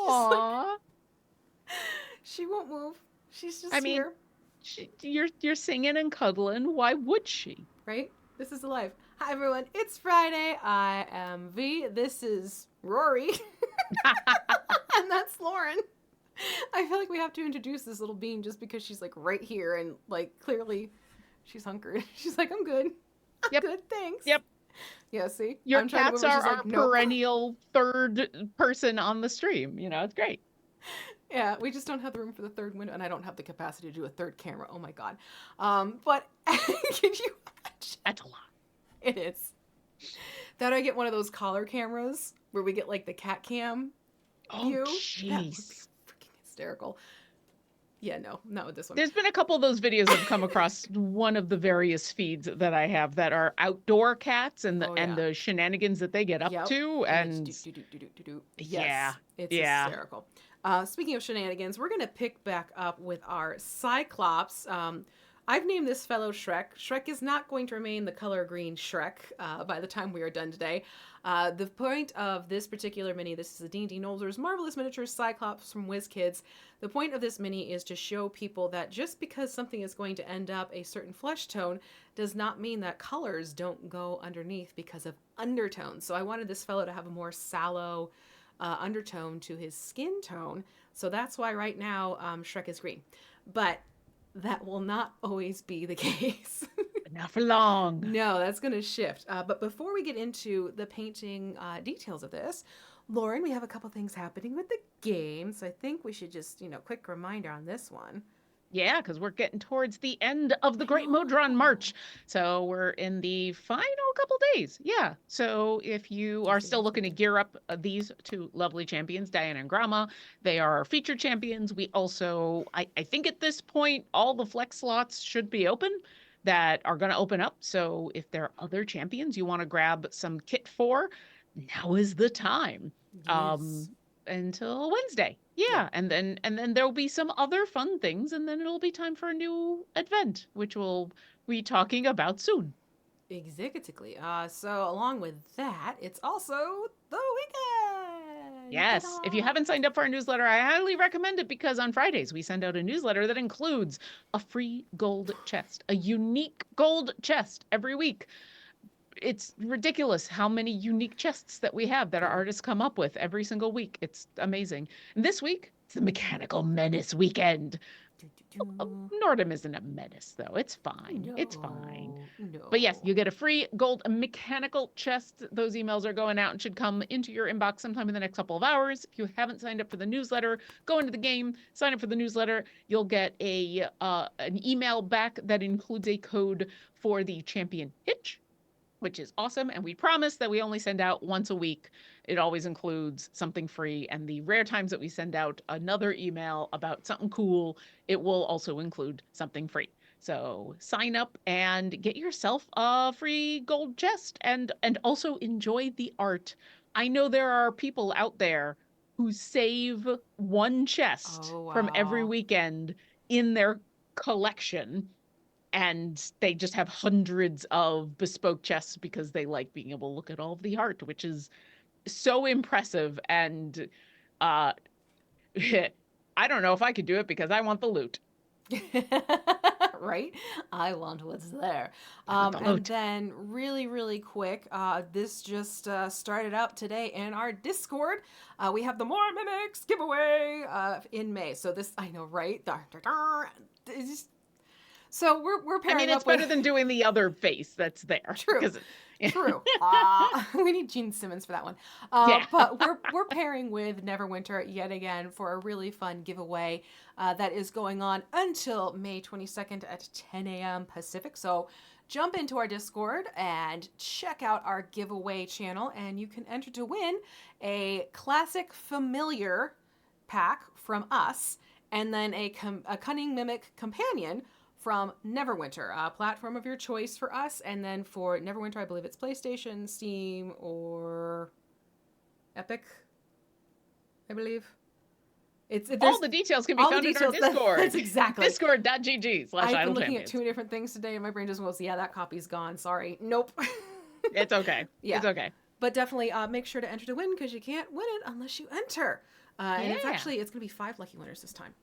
Aww. She won't move. She's just I mean, here. you're singing and cuddling. Why would she? Right? This is life. Hi, everyone. It's Friday. I am V. This is Rory. And that's Lauren. I feel like we have to introduce this little being just because she's like right here and like clearly she's hunkered. She's like, I'm good. I'm Yep. good. Thanks. Yep. Yeah, see? Your I'm trying to cats move her. are She's our like, nope. perennial third person on the stream. It's great. Yeah, we just don't have the room for the third window, and I don't have the capacity to do a third camera. Oh my god. But can you imagine? That's a lot. It is. That I get one of those collar cameras where we get like the cat cam Oh, view. That would be jeez. freaking hysterical. Yeah, no, not with this one. There's been a couple of those videos I've come across one of the various feeds that I have that are outdoor cats and Oh yeah. the shenanigans that they get up Yep. to. And And it's do. yeah, Yes, it's yeah. hysterical. Speaking of shenanigans, we're gonna pick back up with our Cyclops. I've named this fellow Shrek. Shrek is not going to remain the color green Shrek by the time we are done today. The point of this particular mini, this is the D&D Nolzur's Marvelous Miniatures Cyclops from WizKids. The point of this mini is to show people that just because something is going to end up a certain flesh tone does not mean that colors don't go underneath because of undertones. So I wanted this fellow to have a more sallow undertone to his skin tone. So that's why right now Shrek is green. But that will not always be the case. Not for long. No, that's going to shift. But before we get into the painting details of this, Lauren, we have a couple things happening with the game. So I think we should just, quick reminder on this one. Yeah, because we're getting towards the end of the Great Modron March. So we're in the final couple days. Yeah. So if you are still looking to gear up these two lovely champions, Diana and Grama, they are our featured champions. We also, I think at this point, all the flex slots should be open that are going to open up. So if there are other champions you want to grab some kit for, now is the time. Yes. Until Wednesday. Yeah. And then there'll be some other fun things, and then it'll be time for a new event, which we'll be talking about soon. Exactly. So along with that, it's also the weekend. Yes. Ta-da! If you haven't signed up for our newsletter, I highly recommend it because on Fridays we send out a newsletter that includes a free gold chest, a unique gold chest every week. It's ridiculous how many unique chests that we have that our artists come up with every single week. It's amazing. And this week, it's the Mechanical Menace weekend. Nordum isn't a menace, though. It's fine. No, it's fine. No. But yes, you get a free gold mechanical chest. Those emails are going out and should come into your inbox sometime in the next couple of hours. If you haven't signed up for the newsletter, go into the game, sign up for the newsletter. You'll get an email back that includes a code for the champion hitch, which is awesome. And we promise that we only send out once a week. It always includes something free. And the rare times that we send out another email about something cool, it will also include something free. So sign up and get yourself a free gold chest and also enjoy the art. I know there are people out there who save one chest from every weekend in their collection, and they just have hundreds of bespoke chests because they like being able to look at all of the art, which is so impressive. And I don't know if I could do it because I want the loot. Right? I want what's there. And then really, really quick, this just started up today in our Discord. We have the More Mimics giveaway in May. So this, I know, right? So we're pairing up. I mean, it's better than doing the other face that's there. True. True. We need Gene Simmons for that one. But we're pairing with Neverwinter yet again for a really fun giveaway that is going on until May 22nd at 10 a.m. Pacific. So jump into our Discord and check out our giveaway channel, and you can enter to win a classic familiar pack from us, and then a Cunning Mimic companion from Neverwinter, a platform of your choice for us. And then for Neverwinter, I believe it's PlayStation, Steam, or Epic, I believe. All the details can be found in our Discord. That's exactly. Discord.gg/idlechampions. I've been looking at two different things today, and my brain just goes, yeah, that copy's gone. Sorry. Nope. It's okay. Yeah. It's okay. But definitely make sure to enter to win, because you can't win it unless you enter. And Yeah. it's going to be 5 lucky winners this time.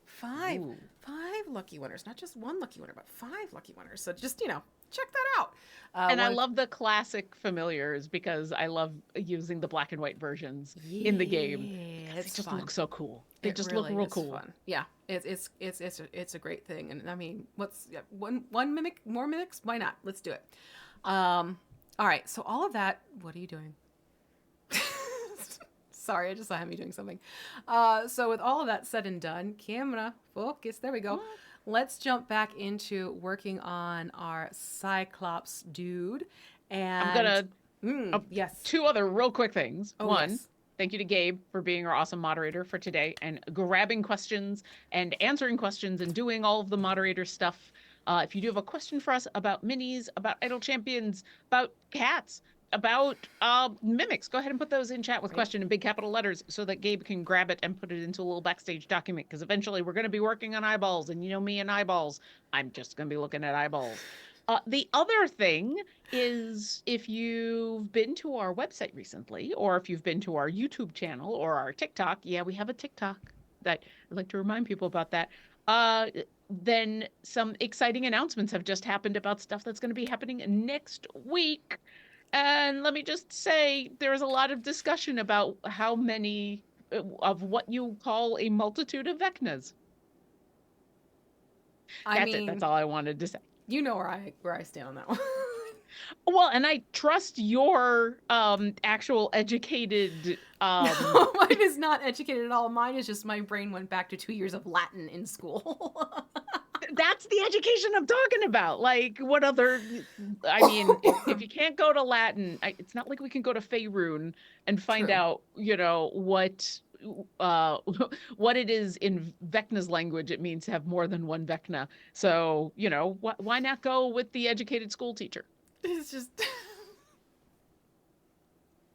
Five. Ooh. 5 lucky winners. Not just 1 lucky winner, but 5 lucky winners. So just, check that out. And I One, love the classic familiars because I love using the black and white versions in the game yeah, because they it's just fun. look so cool. They It just look really real is cool. fun. Yeah, it's a great thing. And I mean, one mimic, more mimics? Why not? Let's do it. All right. So all of that. What are you doing? Sorry, I just saw me doing something. So with all of that said and done, camera focus. There we go. Let's jump back into working on our Cyclops dude. And I'm gonna yes. 2 other real quick things. Oh One, yes. thank you to Gabe for being our awesome moderator for today and grabbing questions and answering questions and doing all of the moderator stuff. If you do have a question for us about minis, about idol champions, about cats, about mimics, go ahead and put those in chat with Right. question in big capital letters so that Gabe can grab it and put it into a little backstage document because eventually we're going to be working on eyeballs, and you know me and eyeballs. I'm just going to be looking at eyeballs. The other thing is if you've been to our website recently, or if you've been to our YouTube channel or our TikTok, yeah, we have a TikTok that I'd like to remind people about that. Then some exciting announcements have just happened about stuff that's going to be happening next week. And let me just say, there's a lot of discussion about how many of what you call a multitude of Vecnas. I That's it. mean, That's all I wanted to say. you know where I stand on that one. Well, and I trust your actual educated No, mine is not educated at all. Mine is just my brain went back to 2 years of Latin in school. that's the education I'm talking about. Like what other I mean, if you can't go to Latin, it's not like we can go to Faerun and find True. out, uh what it is in Vecna's language it means to have more than one Vecna. So, why not go with the educated school teacher? It's just.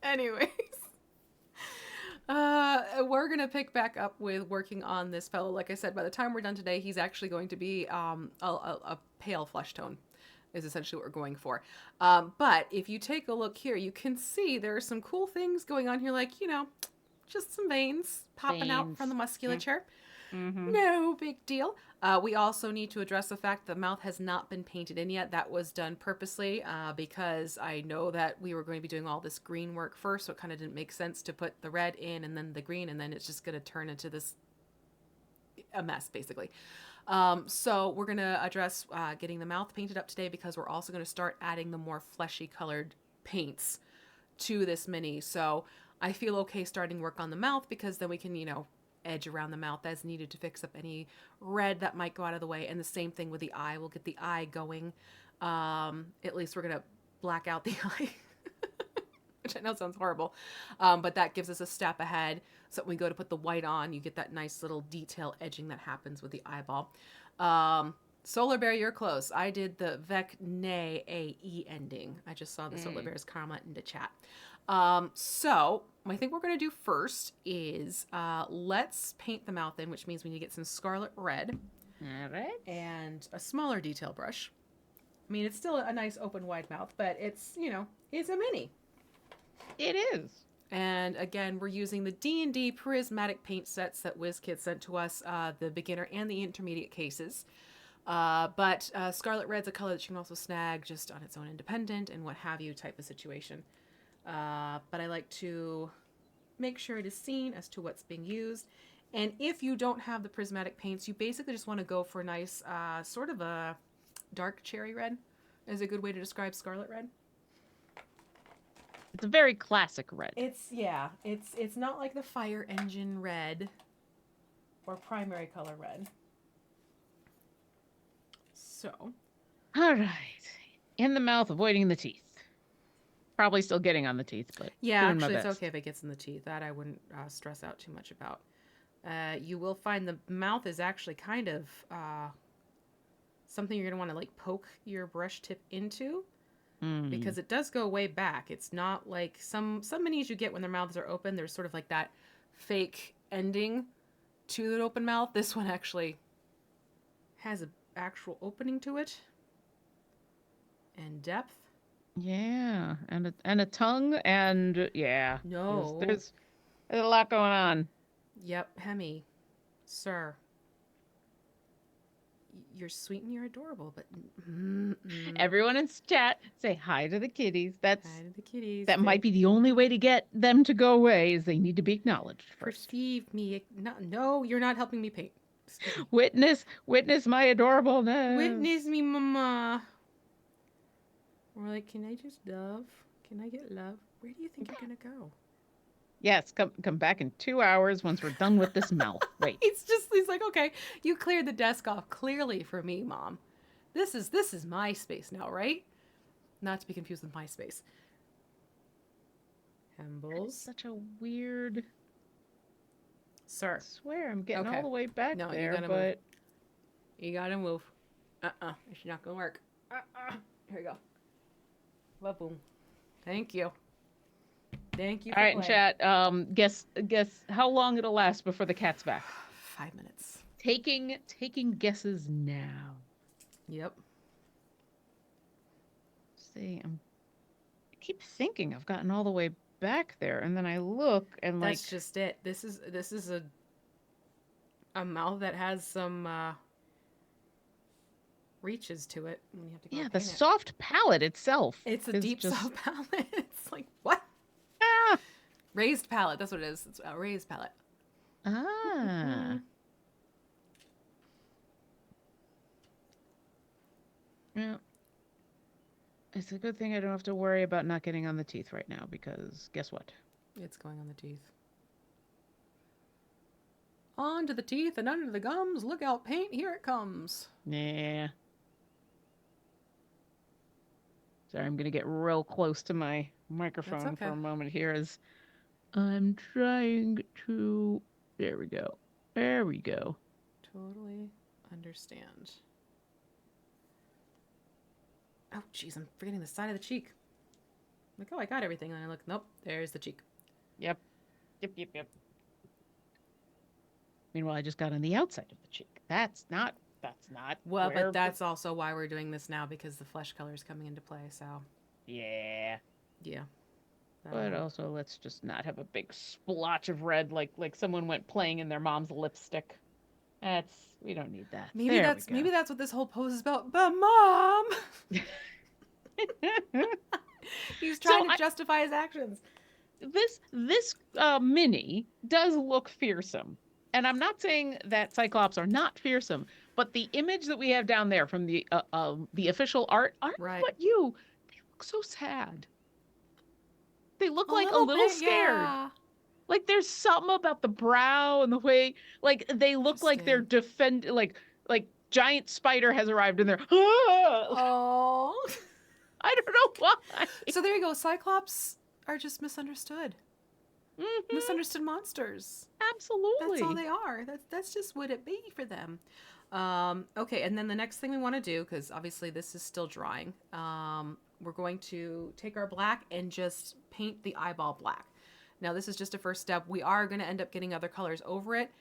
Anyways. We're gonna pick back up with working on this fellow. Like I said, by the time we're done today, he's actually going to be a pale flesh tone, is essentially what we're going for. But if you take a look here, you can see there are some cool things going on here, like just some veins popping out from the musculature. Mm-hmm. No big deal. We also need to address the fact the mouth has not been painted in yet. That was done purposely because I know that we were going to be doing all this green work first, so it kind of didn't make sense to put the red in and then the green, and then it's just going to turn into a mess, basically. So we're going to address getting the mouth painted up today because we're also going to start adding the more fleshy colored paints to this mini. So I feel okay starting work on the mouth because then we can, edge around the mouth as needed to fix up any red that might go out of the way. And the same thing with the eye. We'll get the eye going. At least we're going to black out the eye, which I know sounds horrible. But that gives us a step ahead. So when we go to put the white on, you get that nice little detail edging that happens with the eyeball. Solar Bear, you're close. I did the Vec-Nay A-E ending. I just saw the Solar Bear's comment in the chat. So I think we're going to do first is let's paint the mouth in, which means we need to get some scarlet red. All right. And a smaller detail brush. I mean, it's still a nice open wide mouth, but it's, it's a mini. It is. And again, we're using the D&D prismatic paint sets that WizKids sent to us, the beginner and the intermediate cases. But scarlet red's a color that you can also snag just on its own independent and what have you type of situation. But I like to make sure it is seen as to what's being used. And if you don't have the prismatic paints, you basically just want to go for a nice sort of a dark cherry red is a good way to describe scarlet red. It's a very classic red. It's not like the fire engine red or primary color red. So. All right. In the mouth, avoiding the teeth. Probably still getting on the teeth, but yeah, doing actually, my it's best. okay if it gets in the teeth. That I wouldn't stress out too much about. You will find the mouth is actually kind of something you're gonna want to like poke your brush tip into because it does go way back. It's not like some minis you get when their mouths are open. There's sort of like that fake ending to the open mouth. This one actually has an actual opening to it and depth. Yeah, and a tongue, and yeah. No. There's a lot going on. Yep, Hemi, sir, you're sweet and you're adorable, but Everyone in chat, say hi to the kitties. hi to the kitties. That They might be the only way to get them to go away is they need to be acknowledged first. perceive me. No, you're not helping me paint. Excuse me. Witness my adorableness. Witness me, mama. We're like, can I just love? Can I get love? Where do you think you're gonna go? Yes, come back in 2 hours once we're done with this mouth. Wait. He's like, okay, you cleared the desk off clearly for me, Mom. This is my space now, right? Not to be confused with MySpace. Hembles. Such a weird. Sir. I swear I'm getting Okay. all the way back No, there, you gotta but move. You gotta move. It's not gonna work. Here you go. Ba-boom. Thank you. Thank you. All right, in chat. Guess how long it'll last before the cat's back. 5 minutes. Taking guesses now. Yep. See, I keep thinking I've gotten all the way back there, and then I look and like that's just it. This is a mouth that has some reaches to it. When you have to go the paint it. soft palate itself. It's a deep just... soft palette. It's like what? Ah. Raised palette. That's what it is. It's a raised palette. Ah. Yeah. It's a good thing I don't have to worry about not getting on the teeth right now because guess what? It's going on the teeth. Onto the teeth and under the gums. Look out, paint. Here it comes. Nah. Sorry, I'm going to get real close to my microphone for a moment here as I'm trying to... There we go. There we go. Totally understand. Oh, jeez, I'm forgetting the side of the cheek. Like, oh, I got everything. And I look, nope, there's the cheek. Yep. Meanwhile, I just got on the outside of the cheek. That's not well, but that's also why we're doing this now, because the flesh color is coming into play, so. Yeah. But also, let's just not have a big splotch of red like someone went playing in their mom's lipstick. We don't need that. Maybe that's what this whole pose is about. But Mom, he's trying to justify his actions. This mini does look fearsome. And I'm not saying that Cyclops are not fearsome, but the image that we have down there from the official art aren't what you. They look so sad. They look like a little scared. Yeah. Like there's something about the brow and the way, like they look like they're like giant spider has arrived and they're. Oh. I don't know why. So there you go. Cyclops are just misunderstood. Mm-hmm. Misunderstood monsters. Absolutely. That's all they are. That's just what it be for them. Okay, and then the next thing we want to do, because obviously this is still drying, we're going to take our black and just paint the eyeball black. Now this is just a first step. We are going to end up getting other colors over it,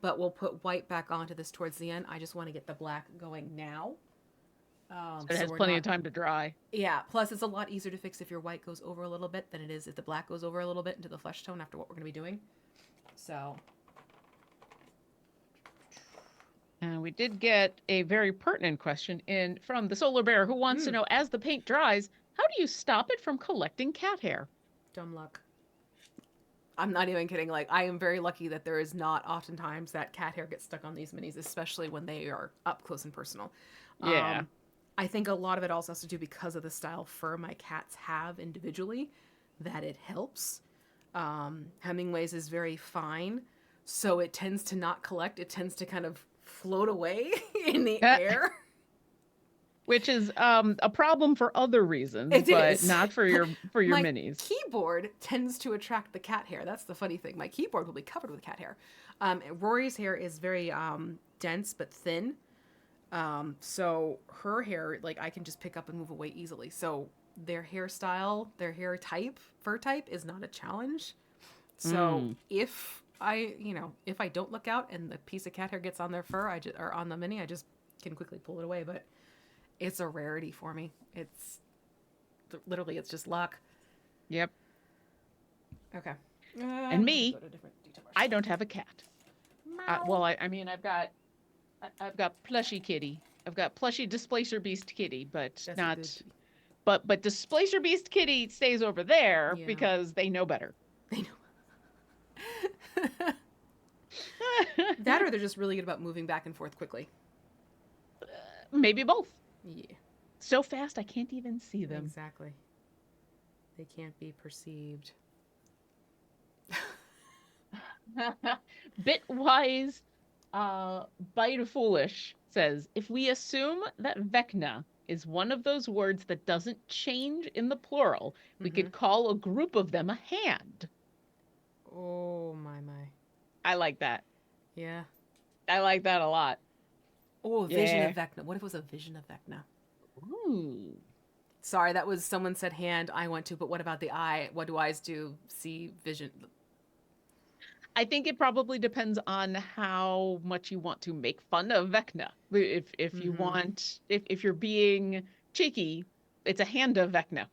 but we'll put white back onto this towards the end. I just want to get the black going now. So it has plenty of time to dry. Yeah, plus it's a lot easier to fix if your white goes over a little bit than it is if the black goes over a little bit into the flesh tone after what we're going to be doing. So. And we did get a very pertinent question from the Solar Bear who wants to know, as the paint dries, how do you stop it from collecting cat hair? Dumb luck. I'm not even kidding. Like, I am very lucky that there is not oftentimes that cat hair gets stuck on these minis, especially when they are up close and personal. Yeah. I think a lot of it also has to do because of the style fur my cats have individually, that it helps. Hemingway's is very fine, so it tends to not collect. It tends to kind of float away in the air. Which is a problem for other reasons, but not for your my minis. Keyboard tends to attract the cat hair. That's the funny thing. My keyboard will be covered with cat hair. Rory's hair is very dense but thin. So her hair, like, I can just pick up and move away easily. So their hairstyle, their hair type, fur type is not a challenge. So if I don't look out and the piece of cat hair gets on their fur, or on the mini, I just can quickly pull it away. But it's a rarity for me. It's literally, it's just luck. Yep. Okay. And I'm gonna me, go to a different detail bar. I don't have a cat. Meow. Well, I mean, I've got plushy kitty. I've got plushy displacer beast kitty, but That's a good not kitty. but displacer beast kitty stays over there Yeah. because they know better. They know. That or they're just really good about moving back and forth quickly. Maybe both. Yeah. So fast I can't even see them. Exactly. They can't be perceived. Bitwise Bite Foolish says, if we assume that Vecna is one of those words that doesn't change in the plural, we could call a group of them a hand. Oh my. I like that. Yeah. I like that a lot. Oh, a vision of Vecna. What if it was a vision of Vecna? Ooh. Sorry, that was someone said hand. I went to, but what about the eye? What do eyes do? See vision. I think it probably depends on how much you want to make fun of Vecna. If you want, if you're being cheeky, it's a hand of Vecna.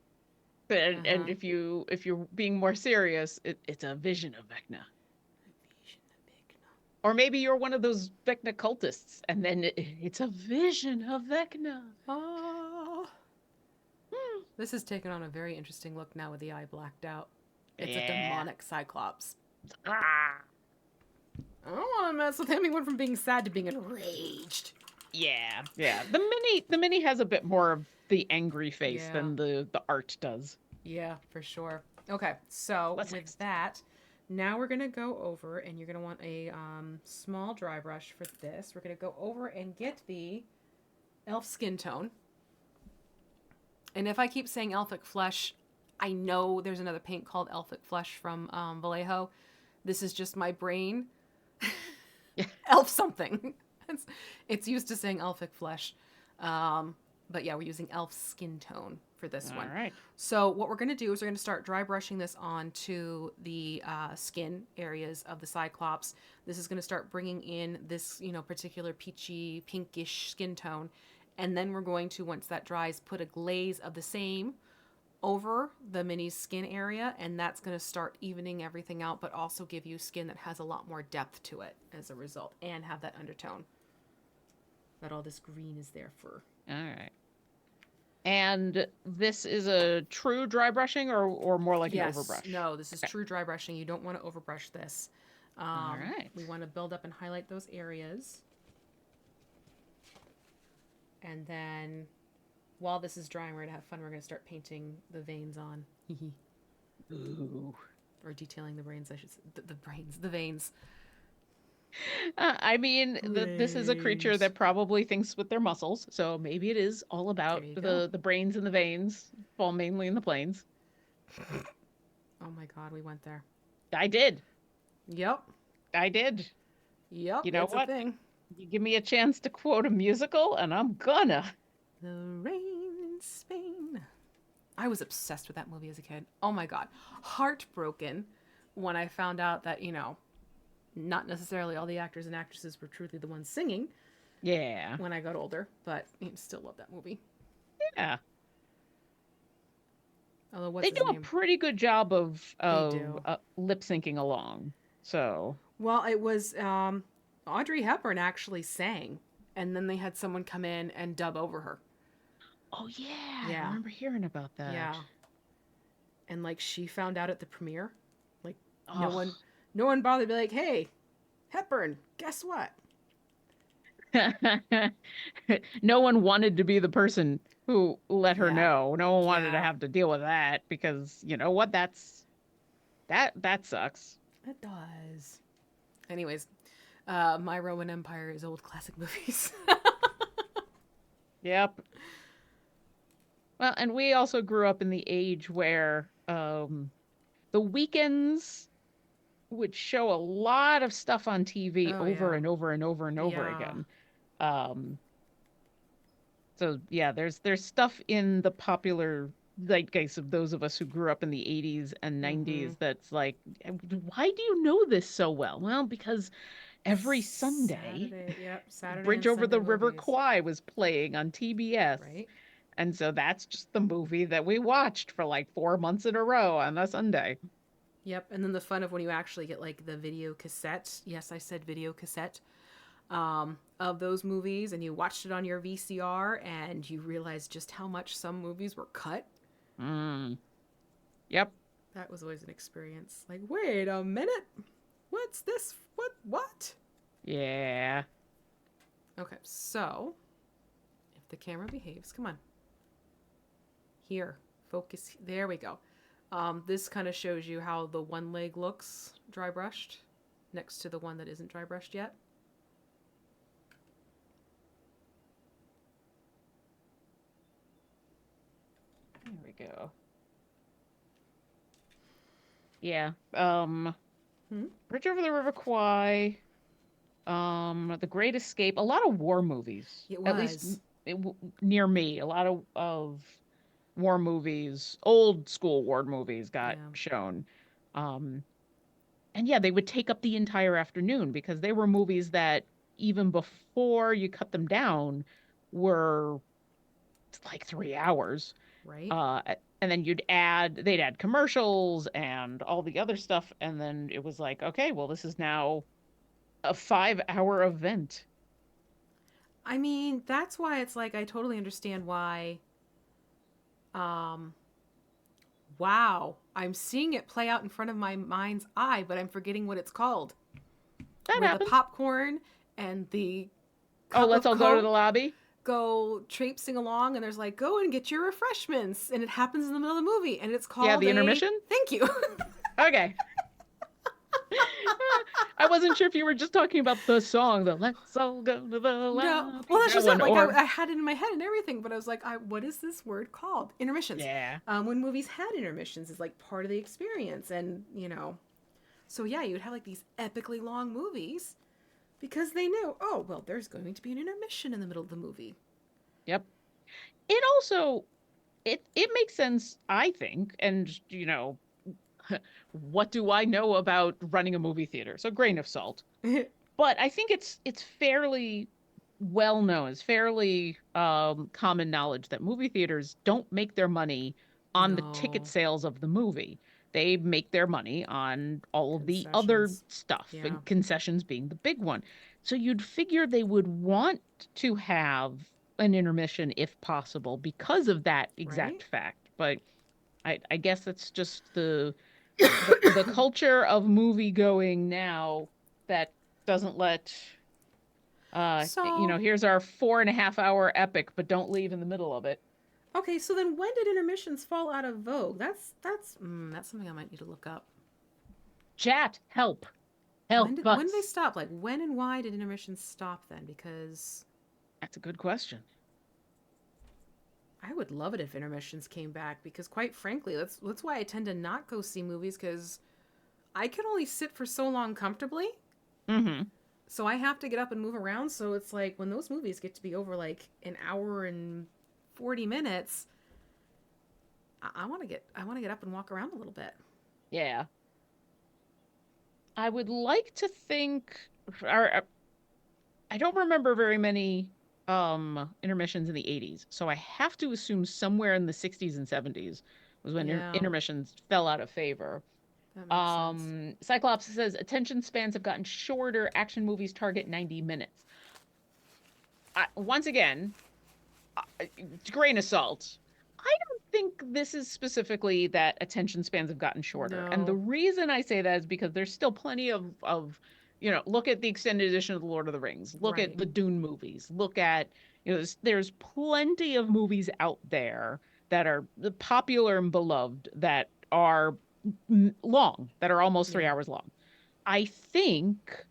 And if you're being more serious, it's a vision of Vecna. Vision of Vecna. Or maybe you're one of those Vecna cultists, and then it's a vision of Vecna. Oh. This has taken on a very interesting look now with the eye blacked out. It's a demonic Cyclops. Ah. I don't want to mess with him. He went from being sad to being enraged. Yeah. The mini has a bit more of the angry face than the art does. Yeah, for sure. Okay, so What's with next? that, now we're gonna go over, and you're gonna want a small dry brush for this. We're gonna go over and get the elf skin tone. And if I keep saying elfic flesh, I know there's another paint called elfic flesh from Vallejo. This is just my brain. Elf something. It's used to saying elfic flesh. But yeah, we're using elf skin tone for this one. All right. So what we're going to do is we're going to start dry brushing this onto the skin areas of the Cyclops. This is going to start bringing in this, particular peachy, pinkish skin tone. And then we're going to, once that dries, put a glaze of the same over the mini's skin area, and that's going to start evening everything out, but also give you skin that has a lot more depth to it as a result, and have that undertone that all this green is there for. All right. And this is a true dry brushing or more like an overbrush? No, this is true dry brushing. You don't want to overbrush this. All right. We want to build up and highlight those areas. And then while this is drying, we're going to have fun. We're going to start painting the veins on. Ooh. Or detailing the brains, I should say. The veins. I mean, this is a creature that probably thinks with their muscles, so maybe it is all about the brains and the veins, fall mainly in the plains. Oh my god, we went there. I did. Yep. I did. Yep. You know what? Thing. You give me a chance to quote a musical, and I'm gonna. The Rain in Spain. I was obsessed with that movie as a kid. Oh my god. Heartbroken when I found out that, not necessarily all the actors and actresses were truly the ones singing. Yeah. When I got older, but still love that movie. Yeah. Although they do a pretty good job of lip syncing along. So. Well, it was Audrey Hepburn actually sang, and then they had someone come in and dub over her. Oh yeah. I remember hearing about that. Yeah. And she found out at the premiere, no one bothered to be like, "Hey, Hepburn, guess what?" No one wanted to be the person who let her know. No one wanted to have to deal with that because you know what? That sucks. It does. Anyways, My Roman Empire is old classic movies. Yep. Well, and we also grew up in the age where the weekends would show a lot of stuff on TV over and over and over and over again. So yeah, there's stuff in the popular zeitgeist of those of us who grew up in the 80s and 90s that's like, why do you know this so well? Well, because every Sunday, Saturday Bridge Over the River Kwai was playing on TBS. Right. And so that's just the movie that we watched for 4 months in a row on a Sunday. Yep. And then the fun of when you actually get like the video cassette. Yes, I said video cassette. Of those movies, and you watched it on your VCR, and you realized just how much some movies were cut. Mm. Yep. That was always an experience. Like, wait a minute, what's this? What? Yeah. Okay, so if the camera behaves, come on, here, focus. There we go. This kind of shows you how the one leg looks dry brushed next to the one that isn't dry brushed yet. There we go. Yeah. Bridge over the River Kwai. The Great Escape. A lot of war movies. It At least was. near me. A lot of war movies, old school war movies got Yeah. shown. Um, and yeah, they would take up the entire afternoon because they were movies that even before you cut them down were like 3 hours. Right. Uh, and then they'd add commercials and all the other stuff. And then it was like, okay, well, this is now a 5 hour event. I mean, that's why it's like I totally understand why. Um, wow, I'm seeing it play out in front of my mind's eye, but I'm forgetting what it's called. That Where the happens. popcorn and the Oh, cup let's of all go to the Coke lobby. go traipsing along, and there's like, go and get your refreshments, and it happens in the middle of the movie, and it's Yeah, called the a intermission. thank you. Okay. I wasn't sure if you were just talking about the song, the "Let's all go to the No, lobby" well, that's that just it. one, Like or I had it in my head and everything, but I was like, what is this word called? Intermissions. yeah, When movies had intermissions, is like part of the experience, and so yeah, you would have like these epically long movies because they knew, oh well, there's going to be an intermission in the middle of the movie. yep. It also it makes sense, I think, and what do I know about running a movie theater? So grain of salt. But I think it's fairly well known, it's fairly common knowledge that movie theaters don't make their money on the ticket No sales of the movie. They make their money on all of the other concessions. stuff, Yeah. and concessions being the big one. So you'd figure they would want to have an intermission if possible because of that Right. exact fact. But I guess that's just the culture of movie going now that doesn't let So here's our 4.5 hour epic, but don't leave in the middle of it. okay, so then when did intermissions fall out of vogue? That's something I might need to look up. Chat, help. When Help did they us. stop? Like when and why did intermissions stop then? Because That's a good question. I would love it if intermissions came back because quite frankly, that's why I tend to not go see movies cuz I can only sit for so long comfortably. Mm-hmm. So I have to get up and move around, so it's like when those movies get to be over like an hour and 40 minutes, I want to get up and walk around a little bit. Yeah. I would like to think or I don't remember very many intermissions in the 80s. So I have to assume somewhere in the 60s and 70s was when Yeah, intermissions fell out of favor. that makes sense. Cyclops says attention spans have gotten shorter. Action movies target 90 minutes. Once again, grain of salt. I don't think this is specifically that attention spans have gotten shorter. And the No. reason I say that is because there's still plenty of look at the extended edition of The Lord of the Rings, look at Right. the Dune movies, look at, there's plenty of movies out there that are popular and beloved that are long, that are almost three Yeah. hours long. I think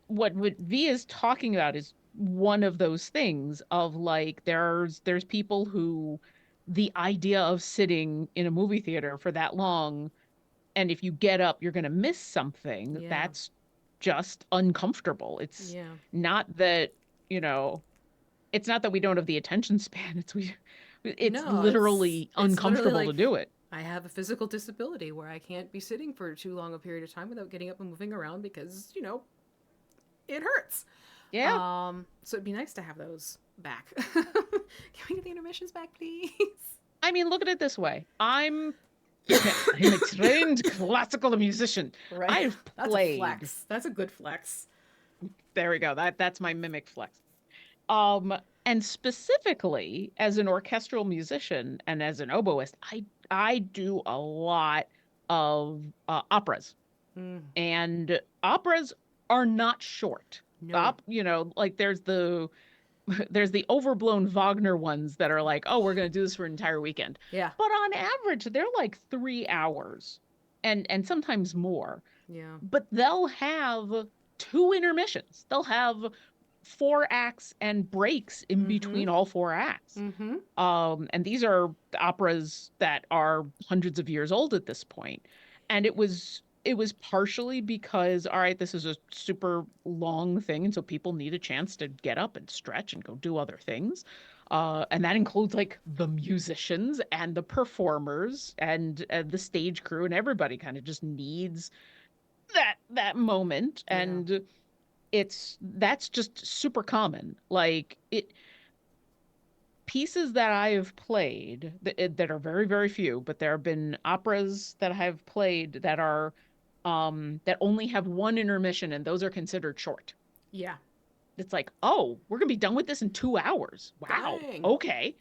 what V is talking about is one of those things of like there's people who the idea of sitting in a movie theater for that long, and if you get up you're going to miss something, Yeah. that's just uncomfortable. It's Yeah. not that, you know, it's not that we don't have the attention span. It's No, literally it's literally uncomfortable to like do it. I have a physical disability where I can't be sitting for too long a period of time without getting up and moving around because, it hurts. Yeah. So it'd be nice to have those back. Can we get the intermissions back, please? I mean, look at it this way. I'm I'm a trained classical musician. Right. I've That's a played. flex. That's a good flex. There we go. That's my mimic flex. Um, and specifically as an orchestral musician and as an oboist, I do a lot of operas, Mm, and operas are not short. no. Like there's the overblown Wagner ones that are like, oh, we're going to do this for an entire weekend. Yeah. But on average, they're like 3 hours and sometimes more. Yeah. But they'll have two intermissions. They'll have four acts and breaks in Mm-hmm. between all four acts. Mm-hmm. And these are operas that are hundreds of years old at this point. And it was partially because, all right, this is a super long thing, and so people need a chance to get up and stretch and go do other things. And that includes like the musicians and the performers and the stage crew, and everybody kind of just needs that moment. Yeah. And that's just super common. Like it pieces that I have played that are very, very few, but there have been operas that I have played that are that only have one intermission, and those are considered short. Yeah. It's like, oh, we're gonna be done with this in 2 hours. Wow. Dang. Okay.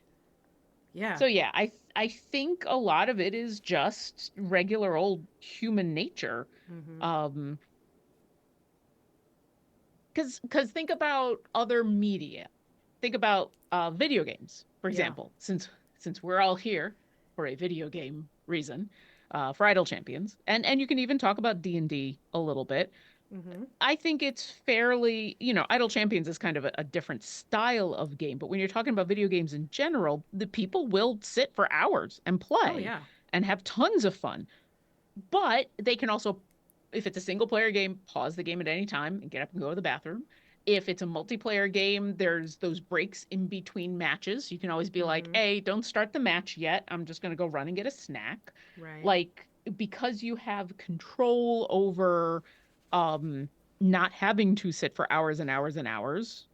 Yeah. So yeah, I think a lot of it is just regular old human nature. Mm-hmm. Um, because think about other media. Think about video games, for Yeah. example, since we're all here for a video game reason, for Idle Champions, and you can even talk about D&D a little bit. Mm-hmm. I think it's fairly, Idle Champions is kind of a different style of game, but when you're talking about video games in general, the people will sit for hours and Oh play yeah. and have tons of fun. But they can also, if it's a single player game, pause the game at any time and get up and go to the bathroom. If it's a multiplayer game, there's those breaks in between matches. You can always be like, Mm-hmm. hey, don't start the match yet. I'm just going to go run and get a snack. Right. Like, because you have control over um, not having to sit for hours and hours and hours,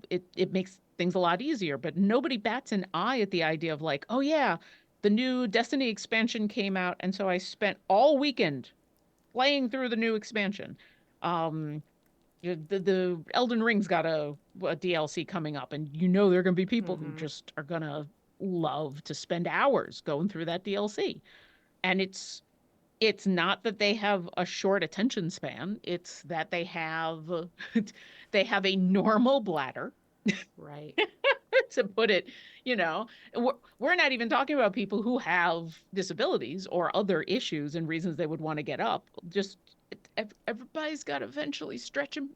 it makes things a lot easier. But nobody bats an eye at the idea of like, oh, yeah, the new Destiny expansion came out. And so I spent all weekend playing through the new expansion. Um, the Elden Ring's got a DLC coming up, and there are going to be people who Mm-hmm. just are going to love to spend hours going through that DLC. And it's not that they have a short attention span, it's that they have they have a normal bladder, Right. to put it, you know, we're not even talking about people who have disabilities or other issues and reasons they would want to get up. Just everybody's got to eventually stretch them.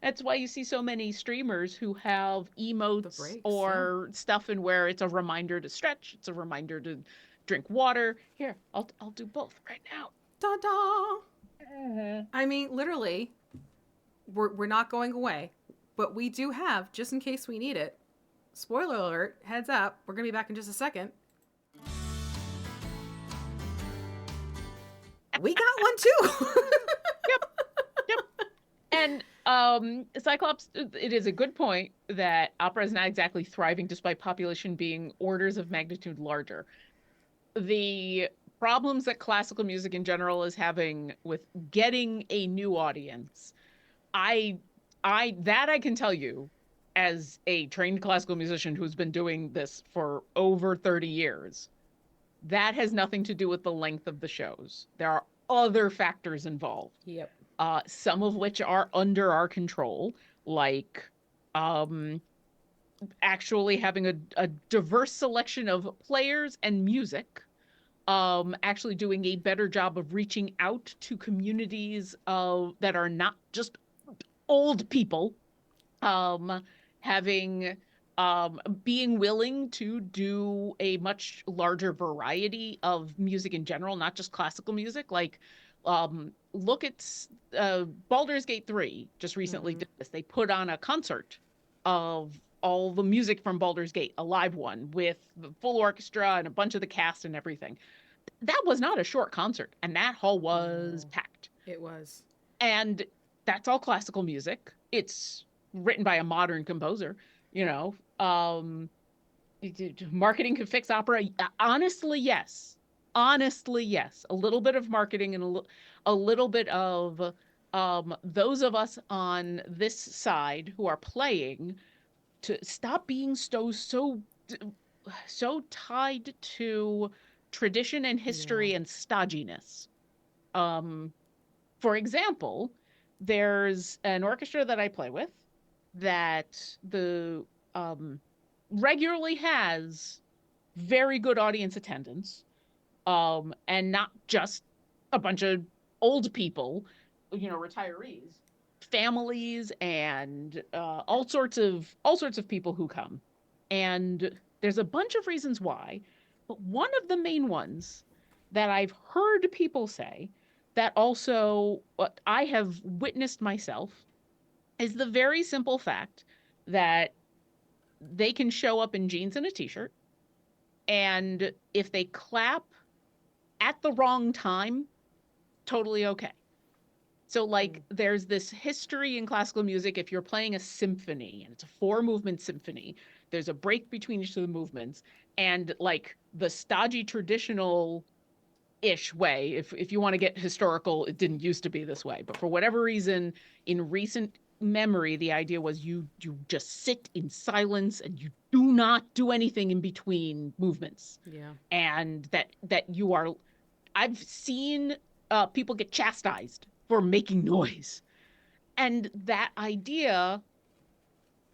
That's why you see so many streamers who have The emotes breaks. Yeah. or stuff, and where it's a reminder to stretch, it's a reminder to drink water. Here, I'll do both right now. Da da. Uh, I mean, literally, we're not going away, but we do have, just in case we need it. Spoiler alert, heads up, we're gonna be back in just a second. We got one too. Yep, yep. And Cyclops, it is a good point that opera is not exactly thriving despite population being orders of magnitude larger. The problems that classical music in general is having with getting a new audience, I I can tell you as a trained classical musician who's been doing this for over 30 years. That has nothing to do with the length of the shows. There are other factors involved, Yep. some of which are under our control, like um, actually having a diverse selection of players and music, actually doing a better job of reaching out to communities that are not just old people, um, having being willing to do a much larger variety of music in general, not just classical music. Like, look at Baldur's Gate 3 just recently Mm-hmm. did this. They put on a concert of all the music from Baldur's Gate, a live one with the full orchestra and a bunch of the cast and everything. That was not a short concert, and that hall was No, packed. it was. And that's all classical music. It's written by a modern composer, you know. Marketing can fix opera. Honestly, yes. honestly, yes, a little bit of marketing and a little bit of those of us on this side who are playing to stop being so tied to tradition and Yeah. history and stodginess. Um, for example, there's an orchestra that I play with that the um, regularly has very good audience attendance, and not just a bunch of old people, retirees, families, and all sorts of people who come. And there's a bunch of reasons why, but one of the main ones that I've heard people say that also what I have witnessed myself is the very simple fact that they can show up in jeans and a t-shirt, and if they clap at the wrong time, totally okay. So, Mm. like, there's this history in classical music. If you're playing a symphony and it's a four movement symphony, there's a break between each of the movements. And, like, the stodgy traditional ish way, if you want to get historical, it didn't used to be this way. But for whatever reason, in recent memory, the idea was you just sit in silence and you do not do anything in between movements. Yeah. And that you are I've seen people get chastised for making noise. And that idea,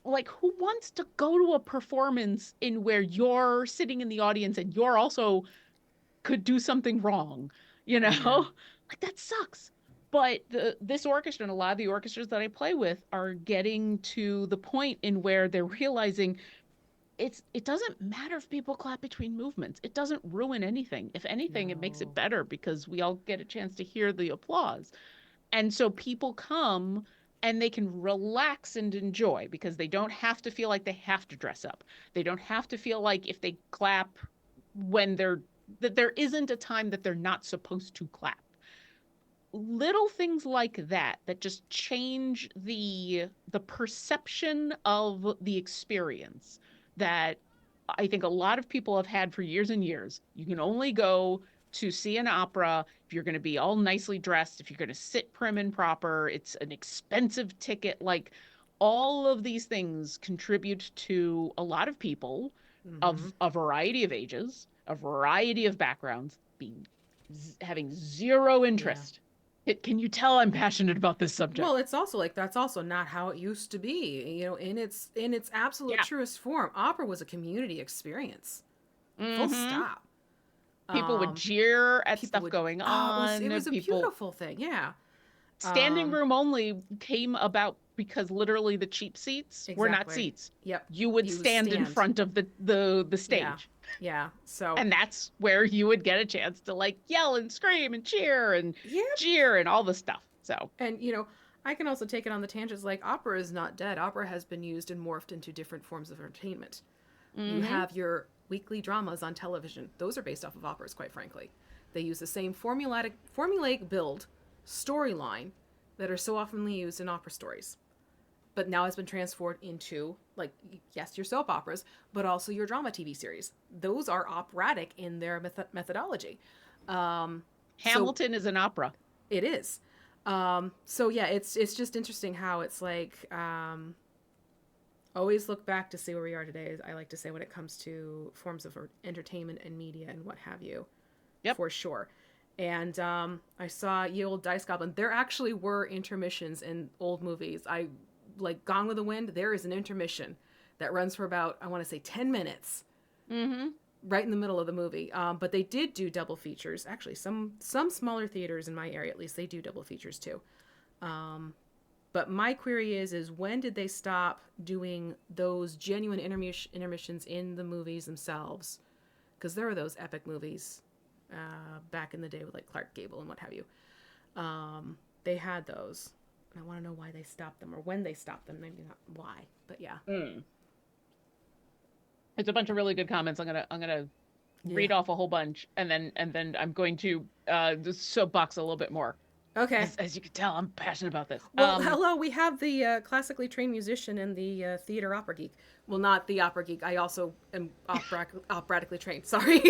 like, who wants to go to a performance in where you're sitting in the audience and you're also could do something wrong, you Yeah. know? Like, that sucks. But this orchestra and a lot of the orchestras that I play with are getting to the point in where they're realizing it doesn't matter if people clap between movements. It doesn't ruin anything. If anything, it makes it No. better because we all get a chance to hear the applause. And so people come and they can relax and enjoy because they don't have to feel like they have to dress up. They don't have to feel like if they clap when they're that there isn't a time that they're not supposed to clap. Little things like that just change the perception of the experience that I think a lot of people have had for years and years. You can only go to see an opera if you're going to be all nicely dressed, if you're going to sit prim and proper. It's an expensive ticket. Like, all of these things contribute to a lot of people Mm-hmm. of a variety of ages, a variety of backgrounds being having zero Yeah. interest. Can you tell I'm passionate about this subject? Well, it's also like that's also not how it used to be. In its absolute Yeah. truest form, opera was a community experience. Full Mm-hmm. stop. People would Um, cheer at People stuff would. going Oh, it was on. a People beautiful thing. Yeah. standing Um, room only came about because literally the cheap seats were not exactly. seats. Yep. You would You stand in stand. front of the Yeah. stage. Yeah. So. And that's where you would get a chance to, like, yell and scream and cheer and Yep. jeer and all the stuff. So, And I can also take it on the tangents like opera is not dead. Opera has been used and morphed into different forms of entertainment. You mm-hmm. have your weekly dramas on television. Those are based off of operas, quite frankly. They use the same formulaic build, storyline that are so often used in opera stories. But now it's been transformed into, like, yes, your soap operas, but also your drama TV series. Those are operatic in their methodology. So Hamilton is an opera. it is. So yeah, it's just interesting how it's like always look back to see where we are today. I like to say when it comes to forms of entertainment and media and what have you, Yep. for sure. And I saw Ye Old Dice Goblin. There actually were intermissions in old movies. I like Gone with the Wind. There is an intermission that runs for about, I want to say, 10 minutes, Mm-hmm. right in the middle of the movie. But they did do double features. Actually, some smaller theaters in my area, at least, they do double features too. But my query is when did they stop doing those genuine intermissions in the movies themselves? Because there were those epic movies back in the day with like Clark Gable and what have you. They had those. And I want to know why they stopped them or when they stopped them. Maybe not why, but yeah. Mm. It's a bunch of really good comments. I'm gonna Yeah. read off a whole bunch and then I'm going to just soapbox a little bit more. Okay. As you can tell, I'm passionate about this. Well, hello. We have the classically trained musician and the theater opera geek. Well, not the opera geek. I also am operatically trained. Sorry,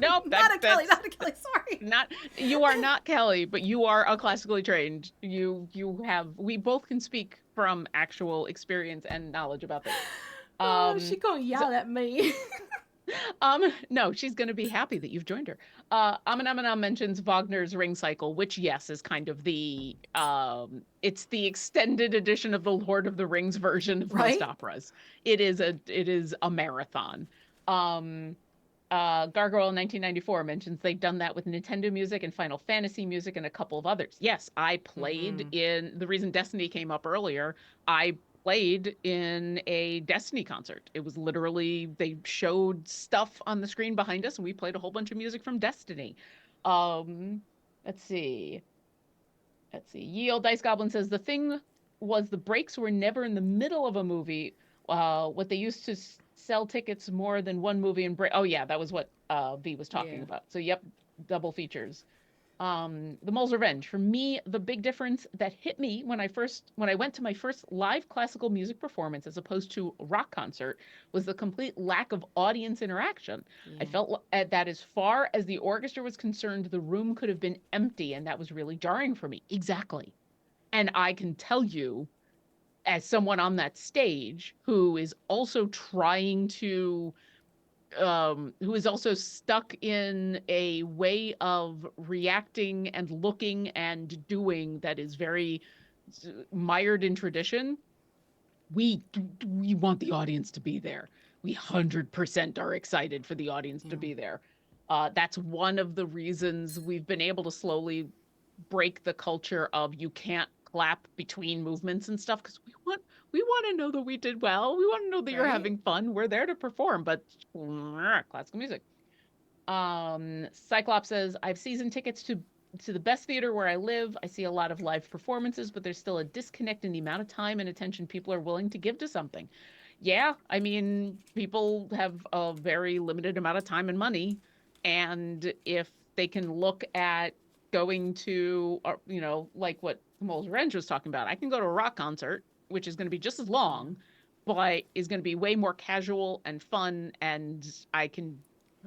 Nope, not a Kelly. that's Not a Kelly. Sorry. not, you are not Kelly, but you are a classically trained. We both can speak from actual experience and knowledge about this. Oh, she Um, gonna so yell at me. no, she's going to be happy that you've joined her. Amanamana mentions Wagner's Ring Cycle, which yes is kind of it's the extended edition of the Lord of the Rings version of most Right? operas. It is a marathon. Um, Gargoyle 1994 mentions they've done that with Nintendo music and Final Fantasy music and a couple of others. Yes, I played Mm-hmm. in the reason Destiny came up earlier. I played in a Destiny concert. It was literally they showed stuff on the screen behind us and we played a whole bunch of music from Destiny. Um, let's see. Let's see. Yield Dice Goblin says the thing was the breaks were never in the middle of a movie. What they used to sell tickets more than one movie and break. Oh yeah, that was what V was talking Yeah. about. So yep, double features. The Mole's Revenge. For me, the big difference that hit me when I went to my first live classical music performance as opposed to a rock concert was the complete lack of audience interaction. I Yeah. felt that as far as the orchestra was concerned, the room could have been empty, and that was really jarring for me. Exactly. And I can tell you, as someone on that stage who is also trying to who is also stuck in a way of reacting and looking and doing that is very mired in tradition. We want the audience to be there. We 100% are excited for the audience to Yeah. be there. That's one of the reasons we've been able to slowly break the culture of you can't clap between movements and stuff because we want to know that we did well. We want to know that you're Right? having fun. We're there to perform, but classical music. Cyclops says, I have season tickets to the best theater where I live. I see a lot of live performances, but there's still a disconnect in the amount of time and attention people are willing to give to something. Yeah, I mean, people have a very limited amount of time and money, and if they can look at going to, like what Moles Revenge was talking about, I can go to a rock concert, which is going to be just as Yeah. long, but is going to be way more casual and fun, and I can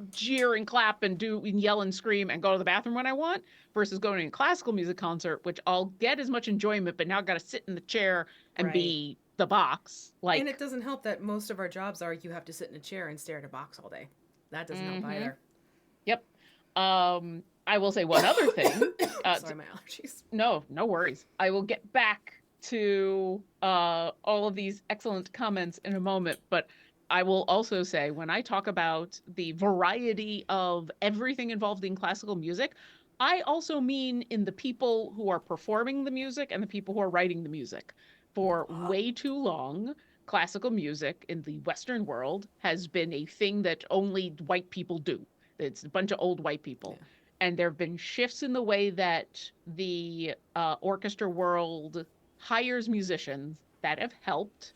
jeer and clap and do and yell and scream and go to the bathroom when I want versus going to a classical music concert, which I'll get as much enjoyment, but now I've got to sit in the chair and Right. be the box. And Like, it doesn't help that most of our jobs are you have to sit in a chair and stare at a box all day. That doesn't help mm-hmm. either. Yep. I will say one other thing. Sorry, my allergies. No worries. I will get back to all of these excellent comments in a moment, but I will also say when I talk about the variety of everything involved in classical music, I also mean in the people who are performing the music and the people who are writing the music. For way too long, classical music in the Western world has been a thing that only white people do. It's a bunch of old white people. Yeah. And there have been shifts in the way that the orchestra world hires musicians that have helped,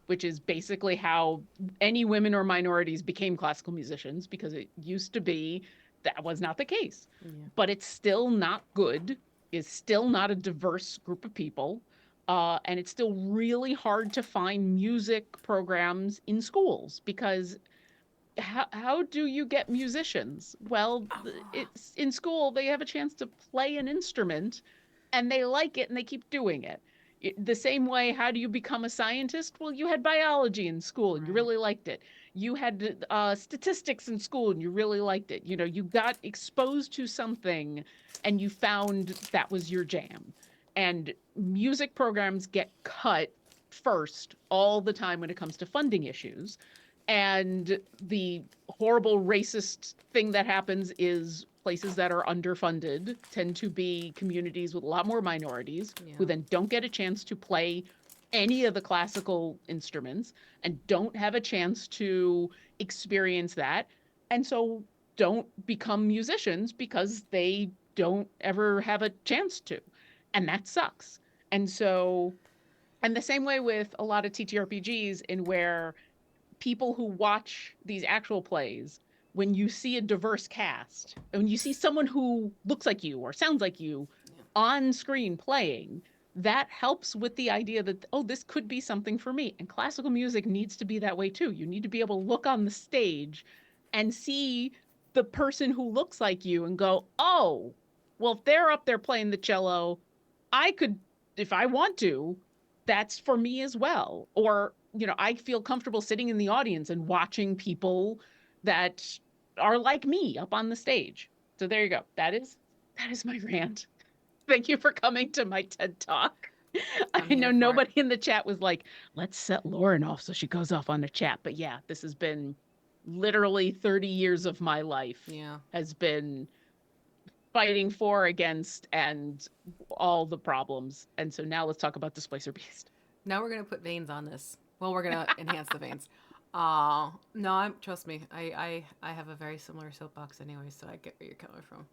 which is basically how any women or minorities became classical musicians, because it used to be that was not the case. Yeah. But it's still not good, it's still not a diverse group of people. And it's still really hard to find music programs in schools because how do you get musicians? Well, Oh. it's in school they have a chance to play an instrument and they like it and they keep doing it. The same way, how do you become a scientist? Well, you had biology in school and you Right. really liked it. You had statistics in school and you really liked it. You got exposed to something and you found that was your jam. And music programs get cut first all the time when it comes to funding issues, and the horrible racist thing that happens is places that are underfunded tend to be communities with a lot more minorities Yeah. who then don't get a chance to play any of the classical instruments and don't have a chance to experience that. And so don't become musicians because they don't ever have a chance to. And that sucks. And so, and the same way with a lot of TTRPGs, in where people who watch these actual plays, when you see a diverse cast, and when you see someone who looks like you or sounds like you, Yeah. on screen playing, that helps with the idea that, oh, this could be something for me. And classical music needs to be that way too. You need to be able to look on the stage and see the person who looks like you and go, oh, well, if they're up there playing the cello, I could, if I want to, that's for me as well. Or, I feel comfortable sitting in the audience and watching people that are like me up on the stage. So there you go. That is my rant. Thank you for coming to my TED Talk. I'm I know here for it. nobody in the chat was like, let's set Lauren off so she goes off on the chat. But yeah, this has been literally 30 years of my life Yeah. has been fighting for, against, and all the problems. And so now let's talk about Displacer Beast. Now we're gonna put veins on this. Well, we're gonna enhance the veins. No, trust me. I have a very similar soapbox anyway, so I get where you're coming from.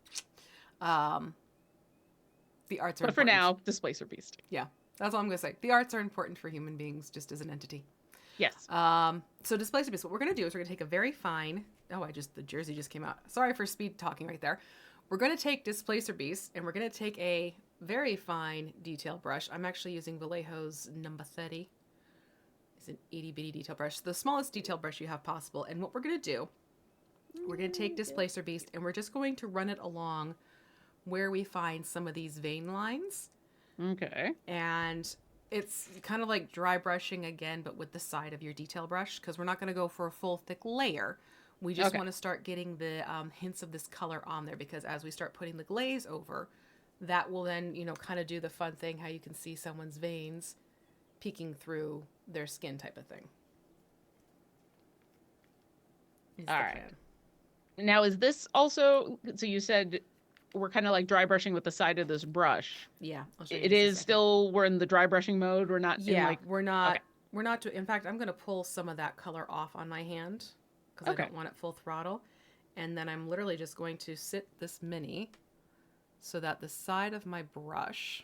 Um, the arts are But for important. now, Displacer Beast. Yeah, that's all I'm gonna say. The arts are important for human beings, just as an entity. Yes. So Displacer Beast. What we're gonna do is we're gonna take a very fine. Oh, the jersey just came out. Sorry for speed talking right there. We're gonna take Displacer Beast and we're gonna take a very fine detail brush. I'm actually using Vallejo's number 30. It's an itty bitty detail brush, the smallest detail brush you have possible. And what we're gonna do, we're gonna take Displacer Beast and we're just going to run it along where we find some of these vein lines. Okay. And it's kind of like dry brushing again, but with the side of your detail brush, because we're not going to go for a full thick layer. We just want to start getting the hints of this color on there, because as we start putting the glaze over, that will then, kind of do the fun thing, how you can see someone's veins peeking through their skin type of thing. All right. Now, is this also, so you said we're kind of like dry brushing with the side of this brush. Yeah. It is still, we're in the dry brushing mode. We're not in like, we're not, in fact, I'm going to pull some of that color off on my hand because I don't want it full throttle. And then I'm literally just going to sit this mini so that the side of my brush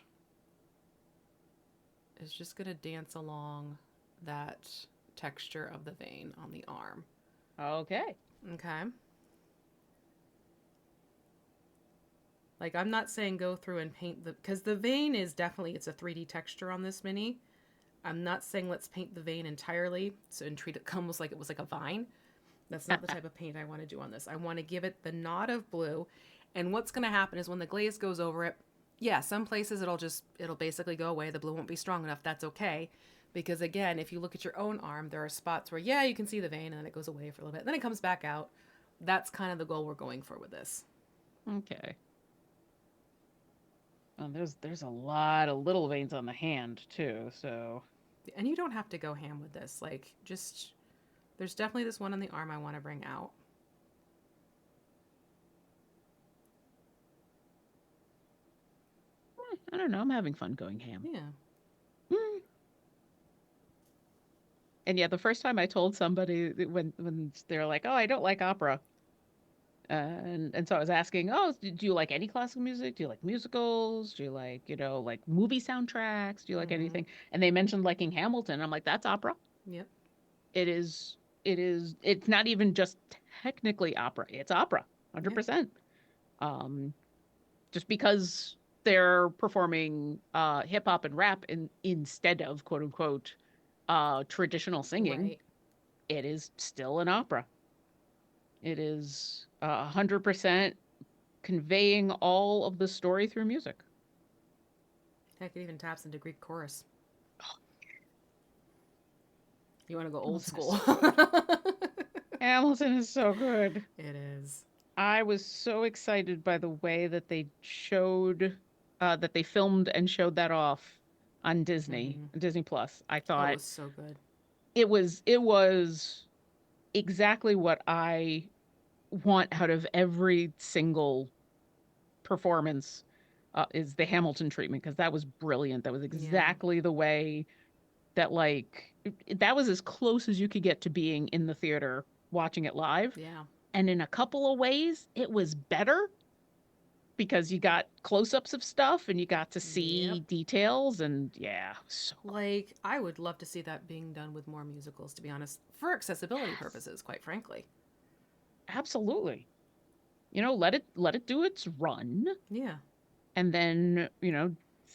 is just going to dance along that texture of the vein on the arm. Okay. Okay. Like, I'm not saying go through and paint because the vein is definitely, it's a 3D texture on this mini. I'm not saying let's paint the vein entirely and treat it almost like it was like a vine. That's not the type of paint I want to do on this. I want to give it the nod of blue. And what's going to happen is when the glaze goes over it, yeah, some places it'll basically go away. The blue won't be strong enough. That's okay. Because again, if you look at your own arm, there are spots where, yeah, you can see the vein and then it goes away for a little bit. Then it comes back out. That's kind of the goal we're going for with this. Okay. Oh, there's a lot of little veins on the hand too, so. And you don't have to go ham with this. Like, there's definitely this one on the arm I want to bring out. I don't know. I'm having fun going ham. Yeah. And yeah, the first time I told somebody when they're like, "Oh, I don't like opera," and so I was asking, "Oh, do you like any classical music? Do you like musicals? Do you like like movie soundtracks? Do you like anything?" And they mentioned liking Hamilton. I'm like, "That's opera." Yep. It is. It is. It's not even just technically opera. It's opera, 100%. Just because they're performing hip hop and rap instead of quote unquote traditional singing, Right. it is still an opera. It is 100% conveying all of the story through music. Heck, it even taps into Greek chorus. You want to go old school. Hamilton is so good. It is. I was so excited by the way that they showed, that they filmed and showed that off on Disney Plus. I thought it was so good. It was exactly what I want out of every single performance, is the Hamilton treatment, because that was brilliant. That was exactly the way that that was as close as you could get to being in the theater watching it live. Yeah. And in a couple of ways, it was better because you got close-ups of stuff and you got to see details, and so like, I would love to see that being done with more musicals, to be honest, for accessibility purposes, quite frankly. Absolutely. Let it do its run. Yeah. and then,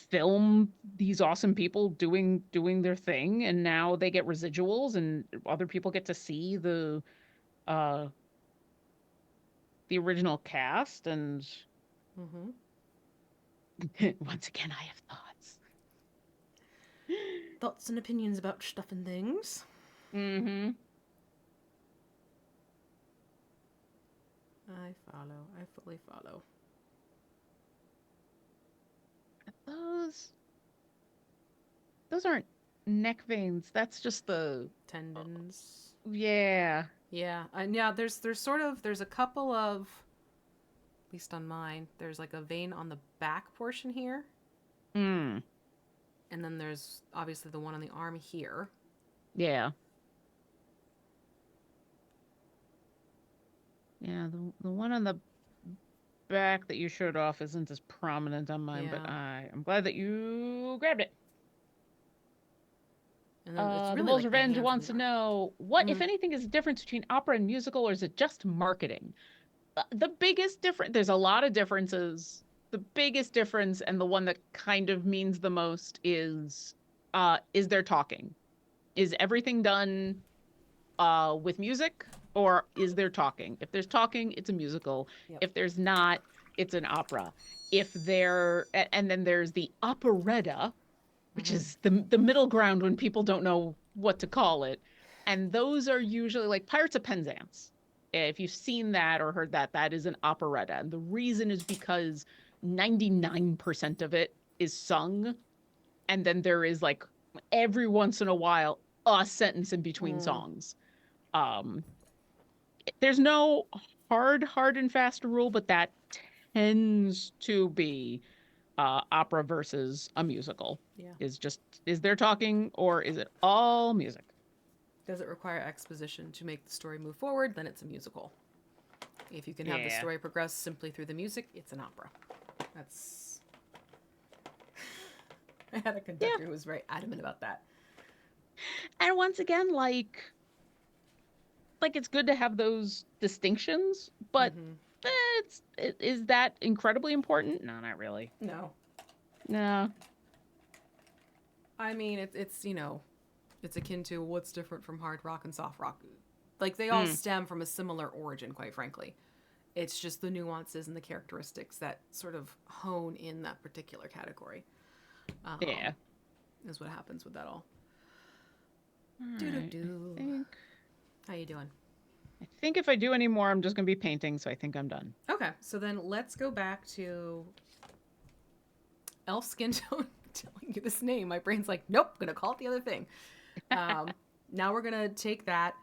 film these awesome people doing their thing, and now they get residuals and other people get to see uh the original cast. And Mm-hmm. once again, I have thoughts. Thoughts and opinions about stuff and things. Mm-hmm. I follow. I fully follow. Those those aren't neck veins. That's just uh, Tendons. yeah. Yeah, and yeah, there's sort of there's a couple of, at least on mine, there's like a vein on the back portion here, Mm. and then there's obviously the one on the arm here. Yeah. Yeah, the one on the back that you showed off isn't as prominent on mine, but Yeah, I'm glad that you grabbed it. and then it's The really Mole's like the Revenge hands and wants the to arm. know what, if Mm, anything, is the difference between opera and musical, or is it just marketing? The biggest difference, there's a lot of differences. The biggest difference, and the one that kind of means the most, is there talking? Is everything done with music, or is there talking? If there's talking, it's a musical. yep. If there's not, it's an opera. If there And then there's the operetta, which Mm-hmm. is the middle ground when people don't know what to call it. And those are usually like Pirates of Penzance. If you've seen that or heard that, that is an operetta. And the reason is because 99% of it is sung. And then there is like every once in a while a sentence in between Mm, songs. Um, there's no hard and fast rule, but that tends to be opera versus a musical. yeah. Is there talking, or is it all music? Does it require exposition to make the story move forward? Then it's a musical. If you can have the Yeah. story progress simply through the music, it's an opera. That's. I had a Yeah. conductor who was very adamant about that. And once again, it's good to have those distinctions, but Mm-hmm. is that incredibly important? No, not really. No, No. I mean it's it's akin to what's different from hard rock and soft rock. Like they all Mm, stem from a similar origin, quite frankly. It's just the nuances and the characteristics that sort of hone in that particular category. Um, yeah. is what happens with that all. All Do do right. do. How you doing? I think if I do any more, I'm just gonna be painting, so I think I'm done. Okay, so then let's go back to elf skin tone. Telling you this name, my brain's like, nope, gonna call it the other thing. Um, now we're gonna take that,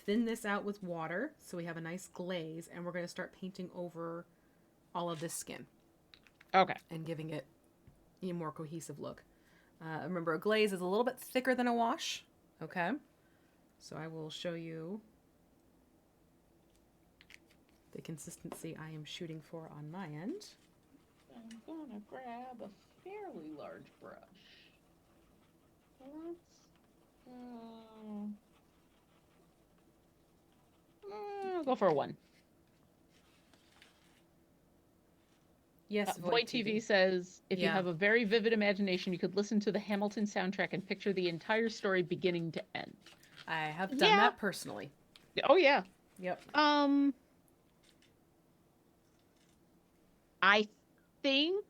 thin this out with water so we have a nice glaze, and we're gonna start painting over all of this skin Okay. and giving it a more cohesive look. Remember, a glaze is a little bit thicker than a wash. Okay, so I will show you the consistency I am shooting for on my end. I'm gonna grab a fairly large brush. I'll go for a one. Yes, Void Void TV TV. says if you Yeah, have a very vivid imagination, you could listen to the Hamilton soundtrack and picture the entire story beginning to end. I have done Yeah. that personally. Oh yeah. Yep. Um, I think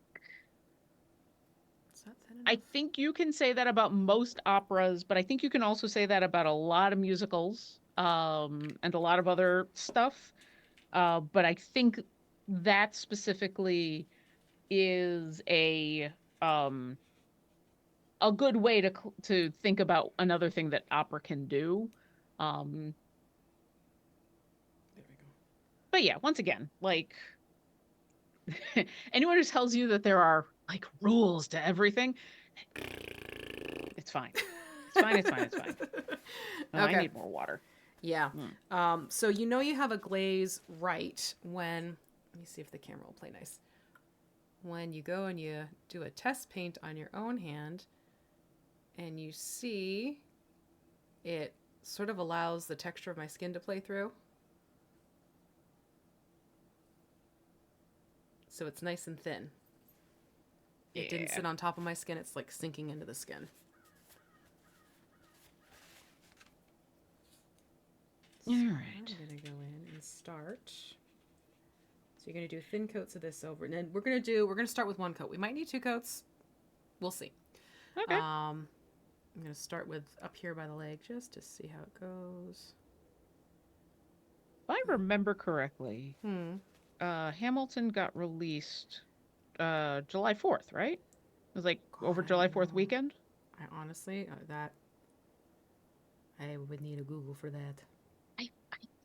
Is that thin I enough? think you can say that about most operas, but I think you can also say that about a lot of musicals, and a lot of other stuff. But I think that specifically is um a good way to think about another thing that opera can do. Um, There we go. but yeah, once again, like anyone who tells you that there are like rules to everything, it's fine. It's fine. It's fine. It's fine. Oh, I Okay. need more water. Yeah. Mm. So you know you have a glaze right when, let me see if the camera will play nice. When you go and you do a test paint on your own hand and you see it sort of allows the texture of my skin to play through. so it's nice and thin. It didn't Yeah. sit on top of my skin. It's like sinking into the skin. All So I'm right. gonna go in and start. So you're gonna do thin coats of this over, and then we're gonna start with one coat. We might need two coats. We'll see. Okay. I'm gonna start with up here by the leg just to see how it goes. If I remember correctly, Hmm. Hamilton got released July 4th, right? It was like God, over I July don't 4th know. weekend. I honestly that I would need a Google for that. I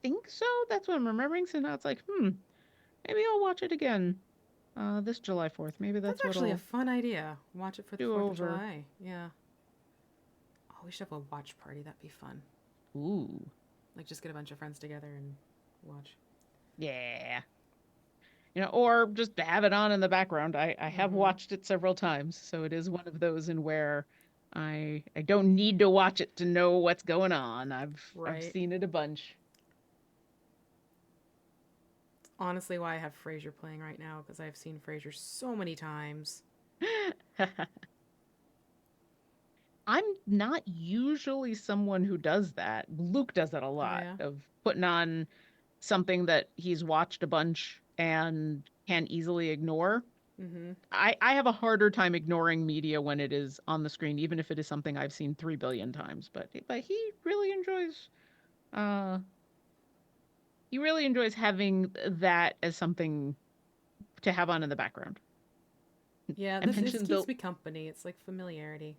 think so. That's what I'm remembering. So now it's like, maybe I'll watch it again this July 4th. Maybe That's that's actually a what'll fun idea. Watch it for the do 4th of over. July. Yeah. Oh, we should have a watch party. That'd be fun. Ooh. Like just get a bunch of friends together and watch. Yeah. Or just have it on in the background. I have Mm-hmm. watched it several times, so it is one of those in where I don't need to watch it to know what's going on. I've Right. seen it a bunch. Honestly, why I have Frasier playing right now because I've seen Frasier so many times. I'm not usually someone who does that. Luke does that a Oh lot yeah. of putting on something that he's watched a bunch and can easily ignore. Mm-hmm. I have a harder time ignoring media when it is on the screen, even if it is something I've seen 3 billion times. But uh he really enjoys having that as something to have on in the background. Yeah, I this mentioned keeps the me company. It's like familiarity.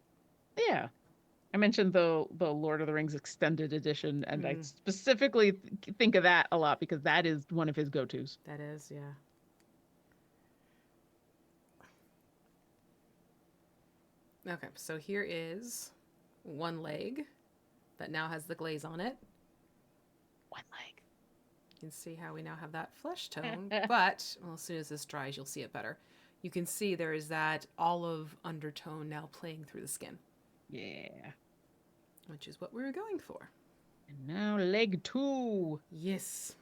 Yeah. I mentioned the Lord of the Rings extended edition, and I Mm, specifically think of that a lot because that is one of his go-tos. that is, yeah. Okay, so here is one leg that now has the glaze on it. One You can see how we now have that flesh tone, leg. but well, as soon as this dries, you'll see it better. You can see there is that olive undertone now playing through the skin, Yeah. which is what we were going for. And now leg two. Yes.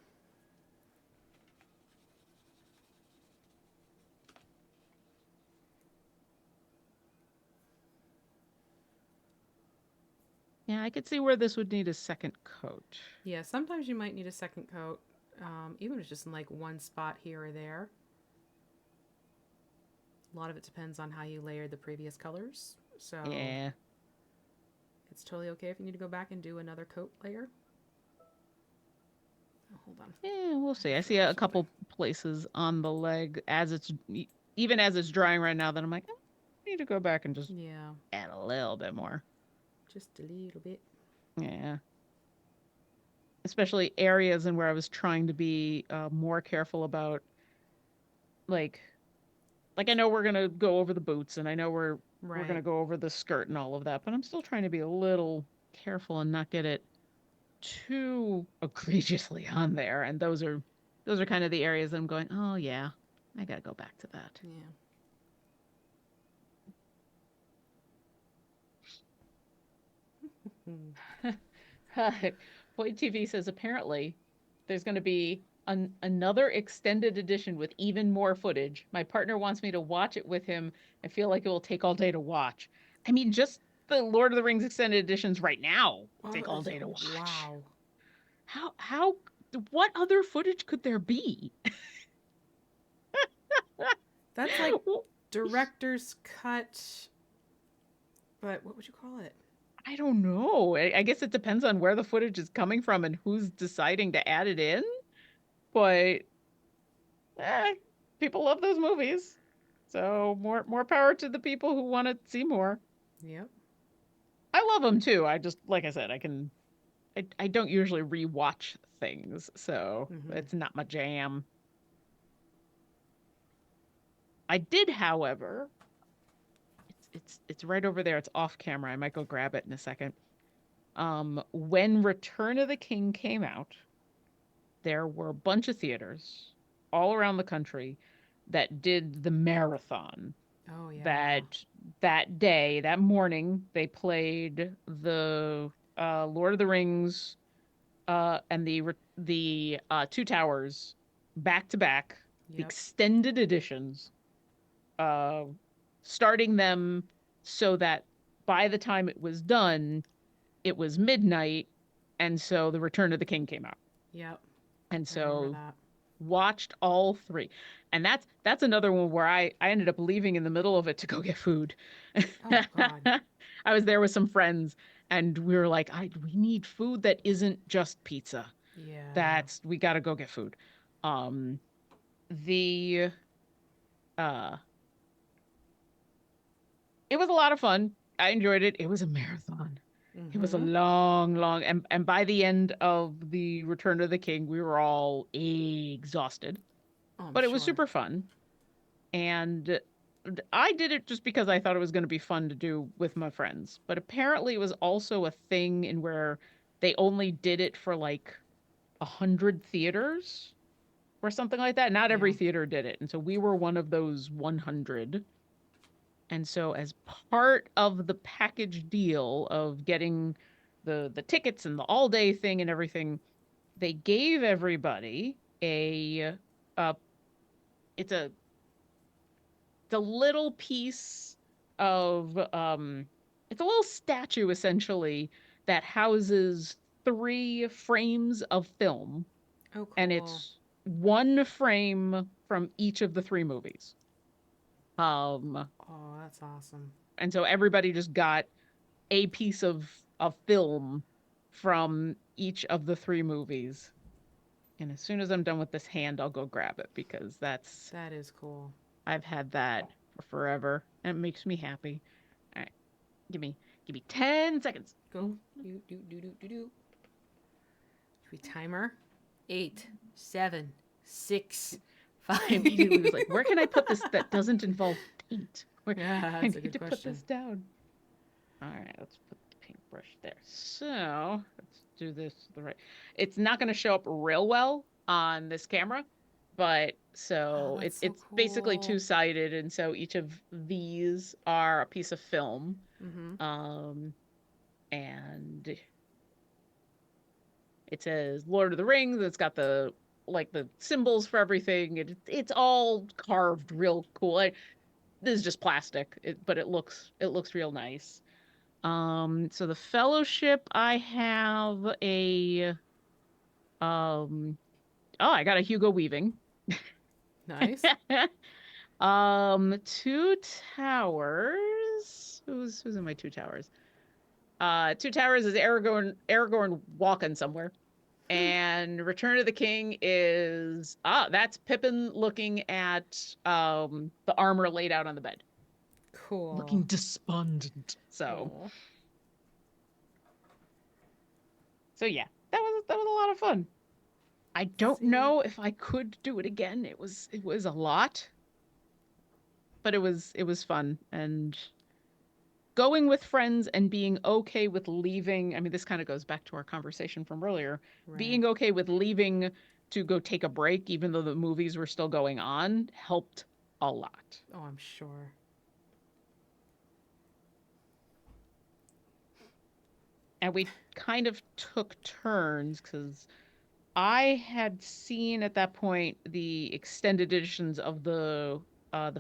Yeah, I could see where this would need a second coat. Yeah, sometimes you might need a second coat, even if it's just in like one spot here or there. A lot of it depends on how you layered the previous colors. So Yeah. it's totally okay if you need to go back and do another coat layer. Oh, hold on. Yeah, we'll I see. I see forgot a something. couple places on the leg as even as it's drying right now that I'm like, I need to go back and just Yeah, add a little bit more. just a little bit. Yeah. Especially areas in where I was trying to be more careful about like I know we're gonna go over the boots and I know we're gonna Right. go over the skirt and all of that, but I'm still trying to be a little careful and not get it too egregiously on there. And those are kind of the areas that I'm going, oh yeah, I gotta go back to that. Yeah. Hmm. Void TV says apparently there's going to be another extended edition with even more footage. My partner wants me to watch it with him. I feel like it will take all day to watch. I mean, just the Lord of the Rings extended editions right now Oh, take all day to watch. wow. How what other footage could there be? That's like director's cut, but what would you call it? I don't know. I guess it depends on where the footage is coming from and who's deciding to add it in. But eh, people love those movies. So more power to the people who want to see more. Yep. I love them too. I just like I said, I don't usually rewatch things, so Mm-hmm. it's not my jam. I did, however, it's right over there. It's off camera. I might go grab it in a second. When Return of the King came out, there were a bunch of theaters all around the country that did the marathon Oh yeah. that that day, that morning, they played the Lord of the Rings and the Two Towers back to back Yep. extended editions, uh, starting them so that by the time it was done, it was midnight, and so the Return of the King came out. Yep. And I remember so that. watched all three. And that's another one where I ended up leaving in the middle of it to go get food. Oh God. I was there with some friends and we were like, we need food that isn't just pizza. Yeah. That's we got to go get food. Um the uh it was a lot of fun. I enjoyed it. It was a marathon. It was a Mm-hmm. long, and by the end of the Return of the King, we were all exhausted. Oh, I'm But it was sure. super fun. And I did it just because I thought it was going to be fun to do with my friends. But apparently, it was also a thing in where they only did it for like 100 theaters or something like that. Not every Yeah. theater did it, and so we were one of those 100. And so, as part of the package deal of getting the tickets and the all day thing and everything, they gave everybody a uh, it's a the little piece of it's a little statue essentially that houses 3 frames of film, Oh, and cool. it's one frame from each of the 3 movies. um Oh, that's awesome. and so everybody just got a piece of film from each of the 3 movies. And as soon as I'm done with this hand, I'll go grab it because that's That is cool. I've had that for forever and it makes me happy. All right, give me give me 10 seconds. Go. Do do do do do do. We timer. 8, 7, 6, I 5. immediately was like, where can I put this that doesn't involve paint? Where Yeah, I that's a need good to put question. this down. All right, let's put the paintbrush there. So let's do this the right. It's not going to show up real well on this camera, but Oh, so that's so it's basically cool. two-sided, and so each of these are a piece of film. Mm-hmm. Um, and it says Lord of the Rings. It's got the like the symbols for everything. It's all carved real cool. This is just plastic, but it looks real nice. So the fellowship, I have a oh, I got a Hugo Weaving. Nice. Two towers. Who's in my two towers? Two towers is Aragorn walking somewhere. And Return of the King is that's Pippin looking at the armor laid out on the bed. Cool. Looking despondent. Oh. So yeah, that was a lot of fun. I don't See. know if I could do it again. It was a lot, but it was fun. And going with friends and being okay with leaving. I mean, this kind of goes back to our conversation from earlier. Right. Being okay with leaving to go take a break, even though the movies were still going on, helped a lot. Oh, I'm sure. And we kind of took turns because I had seen at that point the extended editions of the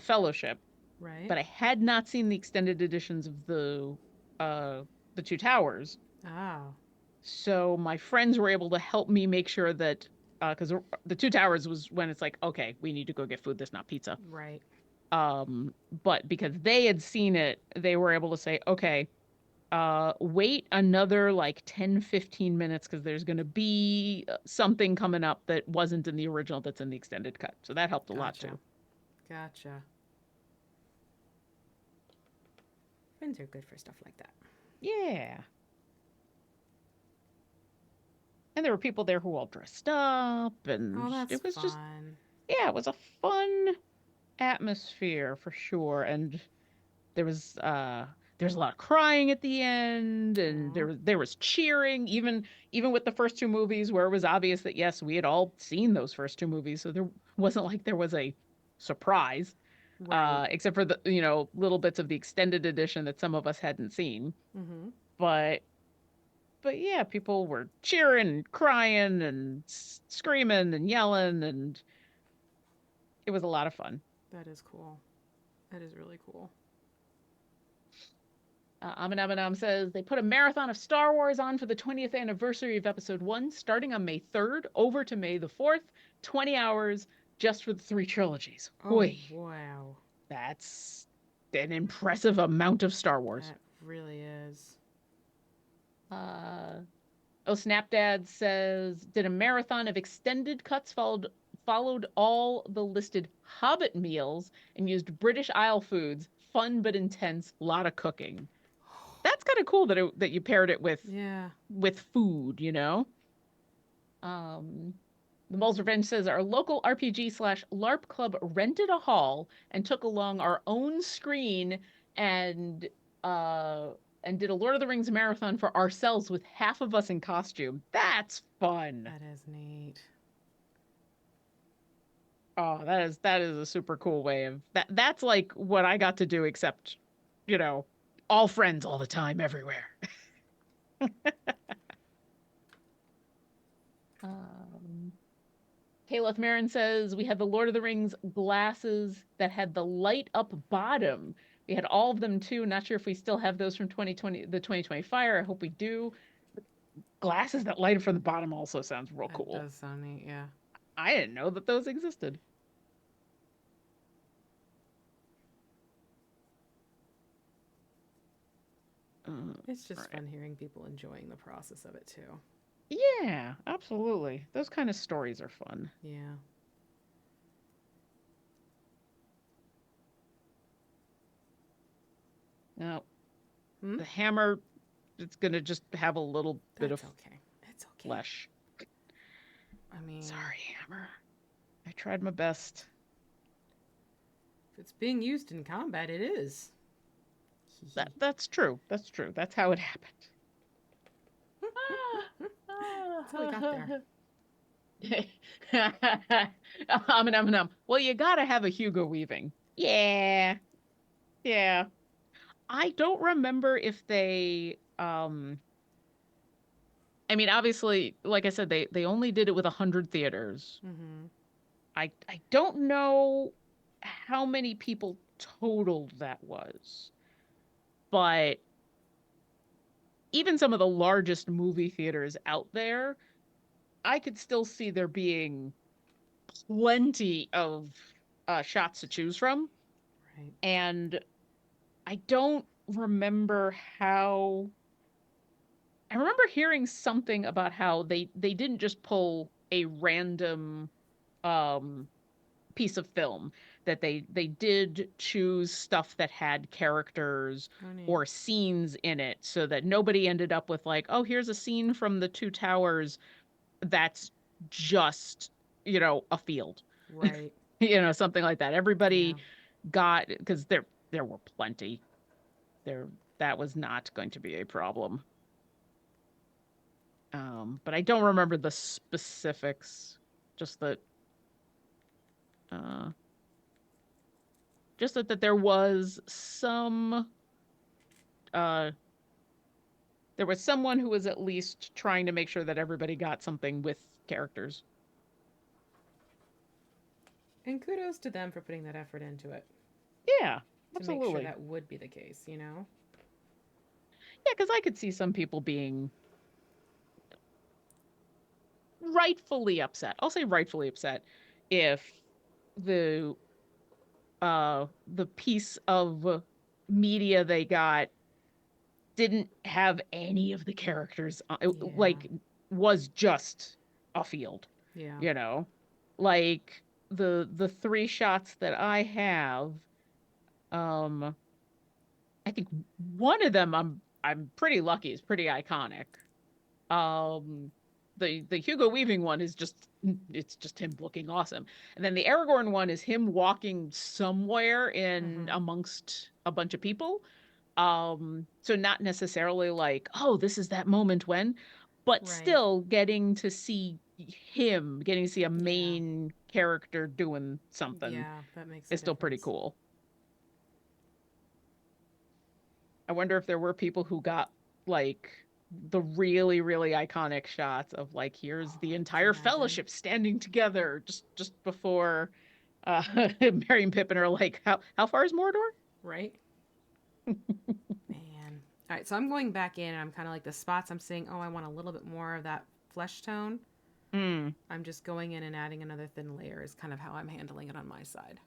Fellowship, Right. but I had not seen the extended editions of the Two Towers. Oh. So my friends were able to help me make sure that because the Two Towers was when it's like, okay, we need to go get food. That's not pizza. Right. But because they had seen it, they were able to say, okay, wait another like 10-15 minutes because there's going to be something coming up that wasn't in the original that's in the extended cut. So that helped a lot Gotcha. too. Gotcha. Friends are good for stuff like that. Yeah. And there were people there who all dressed up, Oh, and that's it was just, fun. yeah, it was a fun atmosphere for sure. And there was there's a lot of crying at the end, and Aw. there was cheering, even with the first 2 movies where it was obvious that yes, we had all seen those first 2 movies, so there wasn't like there was a surprise, Right. except for the little bits of the extended edition that some of us hadn't seen. Mm-hmm. But yeah, people were cheering and crying and screaming and yelling, and It was a lot of fun. That is cool. That is really cool. Aminam says they put a marathon of Star Wars on for the 20th anniversary of Episode 1, starting on May 3rd, over to May the 4th, 20 hours just for the three trilogies. Oh, Boy, wow. that's an impressive amount of Star Wars. That really is. Uh, oh, Snapdad says did a marathon of extended cuts followed all the listed Hobbit meals and used British Isle foods. Fun but intense, lot of cooking. That's kind of cool that you paired it Yeah. with food, you know. Um, the Mole's Revenge says our local RPG slash LARP club rented a hall and took along our own screen and uh and did a Lord of the Rings marathon for ourselves with half of us in costume. That's fun. That is neat. Oh, that is a super cool way of that's like what I got to do, except, you know, all friends all the time, everywhere. Um, Caleb Marin says we had the Lord of the Rings glasses that had the light up bottom. We had all of them too. Not sure if we still have those from 2020, the 2020 fire. I hope we do. Glasses that light up from the bottom also sounds real That cool. does sound neat, yeah. I didn't know that those existed. It's just all right. fun hearing people enjoying the process of it too. Yeah, absolutely. Those kind of stories are fun. Yeah. Now, Hmm? the hammer, it's going to just have a little bit of That's okay. It's okay. flesh. I mean, Sorry, hammer. I tried my best. if it's being used in combat, it is. That's true. That's true. That's how it happened. That's how we got there. Well, you gotta have a Hugo Weaving. Yeah. Yeah. I don't remember if they I mean, obviously, like I said, they only did it with 100 theaters. Mm-hmm. I don't know how many people totaled that was, but even some of the largest movie theaters out there, I could still see there being plenty of shots to choose from. Right. And I don't remember how. I remember hearing something about how they didn't just pull a random um piece of film, that they did choose stuff that had characters Oh, neat. or scenes in it, so that nobody ended up with like, oh, here's a scene from the Two Towers that's just, a field. Right. Something like that. Yeah. Everybody got, because there were plenty there, that was not going to be a problem. But I don't remember the specifics. Just that uh that there was uh there was someone who was at least trying to make sure that everybody got something with characters. And kudos to them for putting that effort into it Yeah, to make sure absolutely. that would be the case, you know? Yeah, because I could see some people being rightfully upset. I'll say rightfully upset if the the piece of media they got didn't have any of the characters, Yeah. like, was just a field, Yeah. you know like the three shots that I have. um I think one of them I'm pretty lucky, is pretty iconic. um the Hugo Weaving one is just, it's just him looking awesome. And then the Aragorn one is him walking somewhere in Mm-hmm. amongst a bunch of people. So not necessarily like, oh, this is that moment when, but Right. still getting to see a Yeah. main character doing something Yeah, that makes a is still pretty difference. cool. I wonder if there were people who got like the really, really iconic shots of like, here's the Oh, entire imagine. fellowship standing together just before, Merry and Pippin are like, how far is Mordor? Right? Man. All right, so I'm going back in and I'm kind of like the spots I'm seeing, oh, I want a little bit more of that flesh tone. Hmm. I'm just going in and adding another thin layer is kind of how I'm handling it on my side.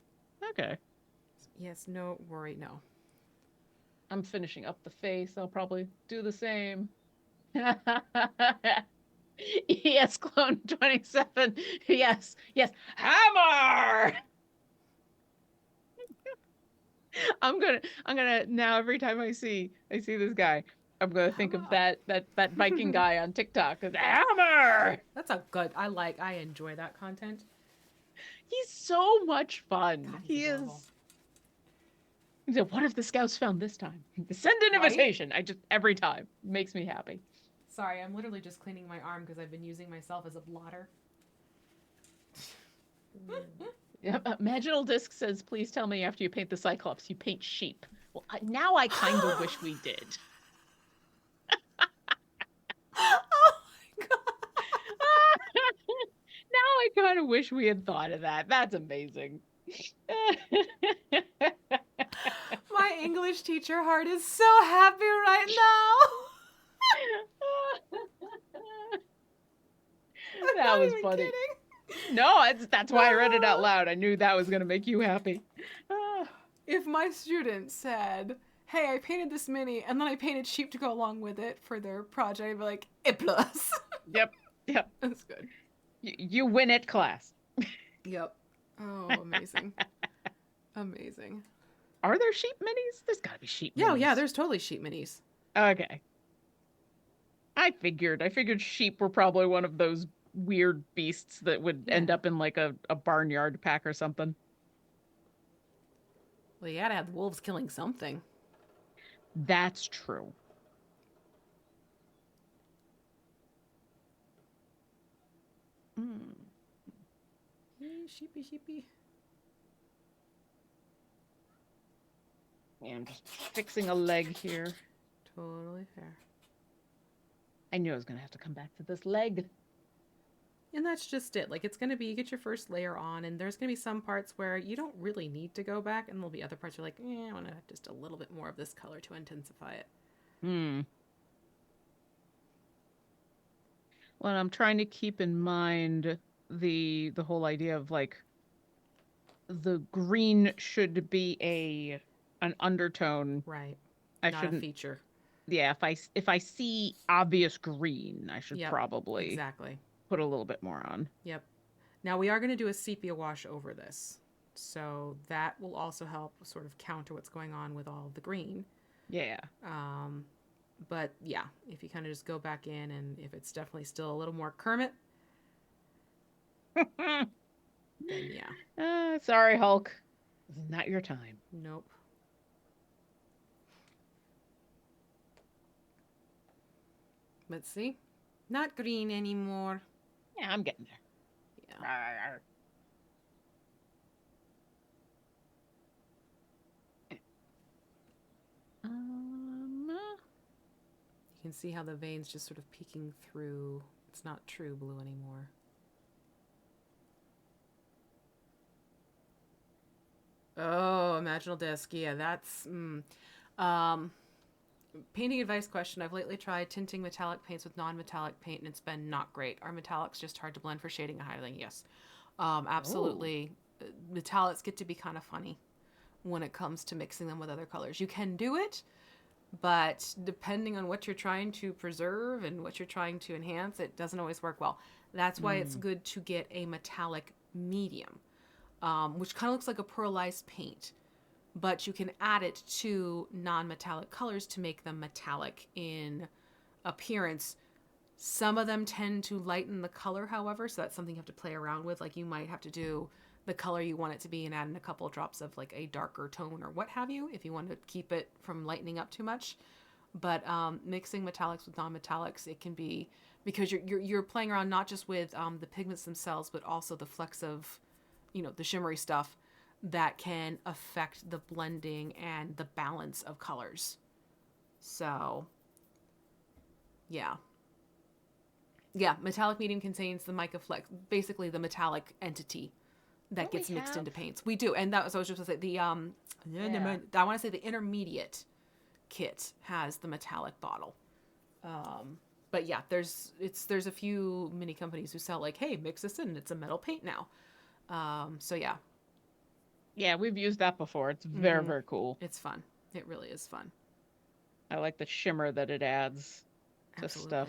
Okay. Yes, no worry, no. I'm finishing up the face. I'll probably do the same. Yes, clone 27. Yes, yes. Hammer! I'm gonna now every time I see this guy, I'm gonna think of Hammer. that Viking guy on TikTok. Hammer! That's I enjoy that content. He's so much fun. God, he's He adorable. is. What have the scouts found this time? Send an Right? invitation. I just every time makes me happy. Sorry, I'm literally just cleaning my arm because I've been using myself as a blotter. Yep. Maginal Disc says, please tell me after you paint the Cyclops, you paint sheep. Well, now I kind of wish we did. Oh my god. Now I kind of wish we had thought of that. That's amazing. My English teacher heart is so happy right now. I'm That not was even funny. kidding. No, that's why I read it out loud. I knew that was going to make you happy. If my student said, hey, I painted this mini and then I painted sheep to go along with it for their project, I'd be like, A plus. Yep. Yep. That's good. You win at class. Yep. Oh, amazing. Amazing. Are there sheep minis? There's got to be sheep minis. Yeah, there's totally sheep minis. Okay. I figured sheep were probably one of those weird beasts that would end up in like a barnyard pack or something. Well, you gotta have the wolves killing something. That's true. Mm. Hey, sheepy, sheepy. Yeah, I'm just fixing a leg here. Totally fair. I knew I was going to have to come back to this leg. And that's just it. Like, it's going to be, you get your first layer on, and there's going to be some parts where you don't really need to go back, and there'll be other parts you're like, I want to have just a little bit more of this color to intensify it. Well, I'm trying to keep in mind the whole idea of like the green should be an undertone. Right. I Not a shouldn't. feature. Yeah, if I see obvious green, I should Yep. probably Exactly. put a little bit more on. Yep. Now, we are going to do a sepia wash over this. So that will also help sort of counter what's going on with all of the green. Yeah. But yeah, if you kind of just go back in and if it's definitely still a little more Kermit, then yeah. Sorry, Hulk. This is not your time. Nope. Let's see. Not green anymore. Yeah, I'm getting there. Yeah. You can see how the veins just sort of peeking through. It's not true blue anymore. Oh, imaginal disc. Yeah, that's... painting advice question. I've lately tried tinting metallic paints with non-metallic paint, and it's been not great. Are metallics just hard to blend for shading and highlighting? Yes. Absolutely. Metallics get to be kind of funny when it comes to mixing them with other colors. You can do it, but depending on what you're trying to preserve and what you're trying to enhance, it doesn't always work well. That's why it's good to get a metallic medium, which kind of looks like a pearlized paint, but you can add it to non-metallic colors to make them metallic in appearance. Some of them tend to lighten the color, however, so that's something you have to play around with. Like, you might have to do the color you want it to be and add in a couple of drops of like a darker tone or what have you, if you want to keep it from lightening up too much. But mixing metallics with non-metallics, it can be, because you're playing around not just with the pigments themselves, but also the flecks of, the shimmery stuff that can affect the blending and the balance of colors. So, yeah. Yeah, metallic medium contains the mica flex, basically the metallic entity that Don't we gets mixed have? into paints. We do, and that was I was just gonna say the Yeah. I want to say the intermediate kit has the metallic bottle. But yeah, there's a few mini companies who sell like, hey, mix this in, it's a metal paint now. So yeah, Yeah, we've used that before. It's very, very cool. it's fun. It really is fun. I like the shimmer that it adds to Absolutely. stuff.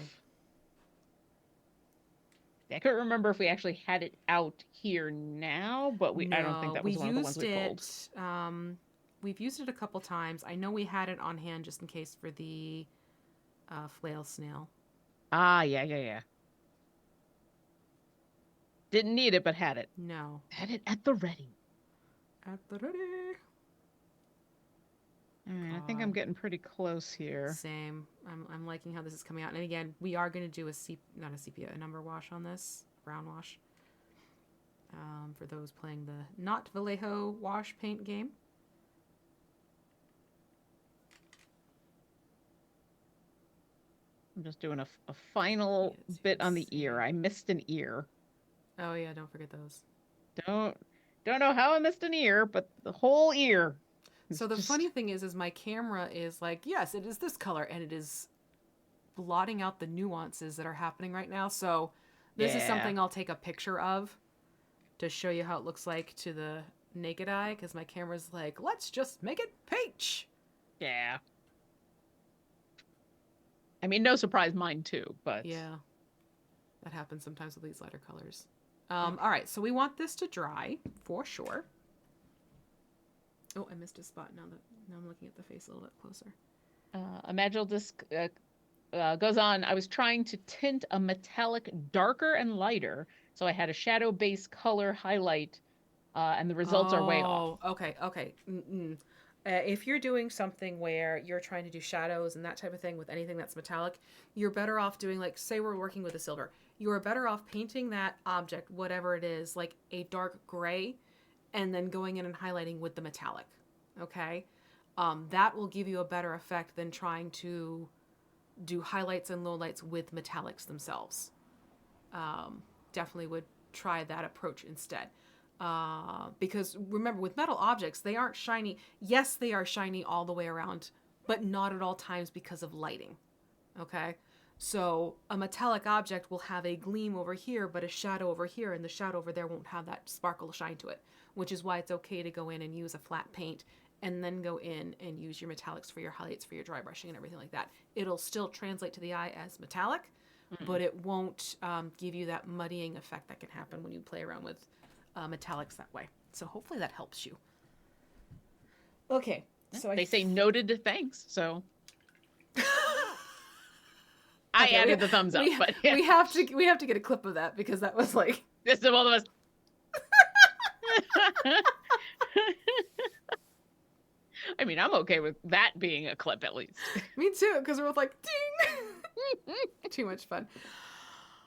I couldn't remember if we actually had it out here now, but I don't think No, that we was one of the ones used we pulled. it. We've used it a couple times. I know we had it on hand just in case for the flail snail. Ah, yeah, yeah, yeah. Didn't need it, but had it. No. Had it at the ready. At the ready. All right, I think I'm God. getting pretty close here. Same. I'm liking how this is coming out. And again, we are going to do not a sepia, a number wash on this, brown wash. For those playing the not Vallejo wash paint game. I'm just doing a final bit on the ear. I missed an ear. Oh yeah, don't forget those. Don't don't know how I missed an ear, but the whole ear is So the just funny thing is my camera is like, yes, it is this color, and it is blotting out the nuances that are happening right now. So this is yeah. something I'll take a picture of to show you how it looks like to the naked eye, because my camera's like, let's just make it peach. Yeah. I mean, no surprise, mine too, but Yeah, that happens sometimes with these lighter colors. All right, so we want this to dry for sure. Oh, I missed a spot now I'm looking at the face a little bit closer. a magical disc goes on. I was trying to tint a metallic darker and lighter, so I had a shadow base color highlight, and the results are way off. Oh, okay, okay. If you're doing something where you're trying to do shadows and that type of thing with anything that's metallic, you're better off doing, like, say we're working with a silver. You are better off painting that object, whatever it is, like a dark gray, and then going in and highlighting with the metallic. Okay? That will give you a better effect than trying to do highlights and lowlights with metallics themselves. Definitely would try that approach instead. Because remember, with metal objects, they aren't shiny. Yes, they are shiny all the way around, but not at all times because of lighting. Okay? So a metallic object will have a gleam over here, but a shadow over here, and the shadow over there won't have that sparkle shine to it, which is why it's okay to go in and use a flat paint and then go in and use your metallics for your highlights, for your dry brushing, and everything like that. It'll still translate to the eye as metallic, but it won't give you that muddying effect that can happen when you play around with metallics that way. So hopefully that helps you. Okay, so They say noted thanks, so I okay, added the thumbs up, but yeah. we have to get a clip of that because that was like This is all of us. I mean, I'm okay with that being a clip at least. me too, because we're both like ding. Too much fun.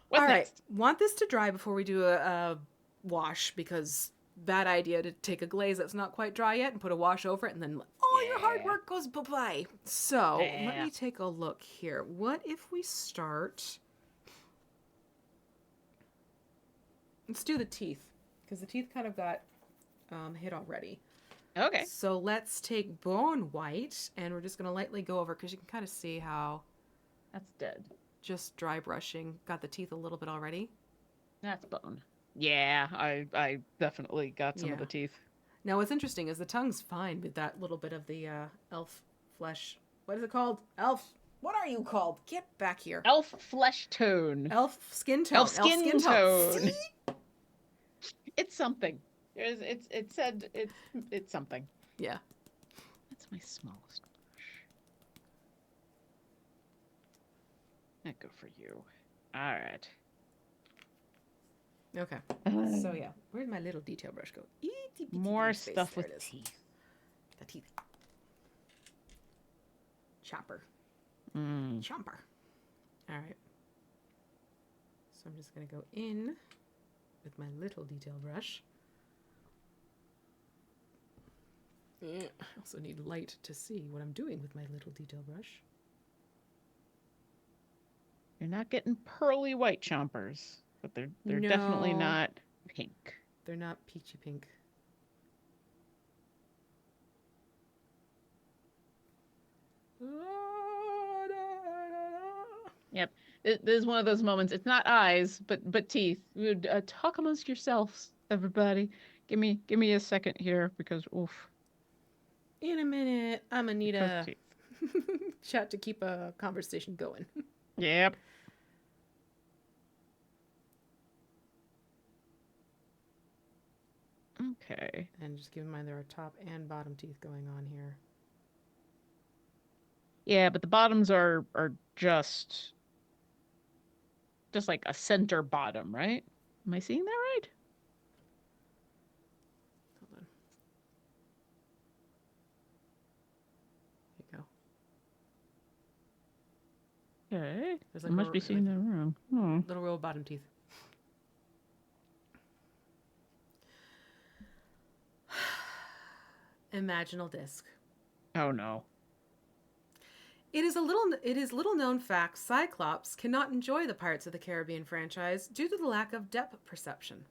What's All right, next? want this to dry before we do a wash, because bad idea to take a glaze that's not quite dry yet and put a wash over it, and then all your hard work goes bye-bye. So let me take a look here. What if we start? Let's do the teeth, because the teeth kind of got hit already. Okay. So let's take bone white, and we're just going to lightly go over, because you can kind of see how That's dead. just dry brushing got the teeth a little bit already. That's bone. Yeah, I definitely got some of the teeth. Now what's interesting is the tongue's fine with that little bit of the elf flesh. What is it called? Elf. What are you called? Get back here. Elf flesh tone. Elf skin tone. Elf skin tone. See? It's something. It said it's something. Yeah. That's my smallest brush. That go for you. All right. Okay. So yeah, where'd my little detail brush go? More stuff with teeth. The teeth. Chopper. Mm. Chomper. All right. So I'm just gonna go in with my little detail brush. I also need light to see what I'm doing with my little detail brush. You're not getting pearly white chompers, but they're definitely No. not pink. they're not peachy pink. Yep. This is one of those moments. It's not eyes, but teeth. Talk amongst yourselves, everybody. Give me a second here because oof. In a minute, I'm gonna need Because a teeth. chat to keep a conversation going. Yep. Okay. And just keep in mind there are top and bottom teeth going on here. Yeah, but the bottoms are just like a center bottom, right? Am I seeing that right? Hold on. There you go. Okay. There's I like must be seeing that wrong. Oh. little row of bottom teeth. Imaginal disc. Oh no. It is little known fact Cyclops cannot enjoy the Pirates of the Caribbean franchise due to the lack of depth perception.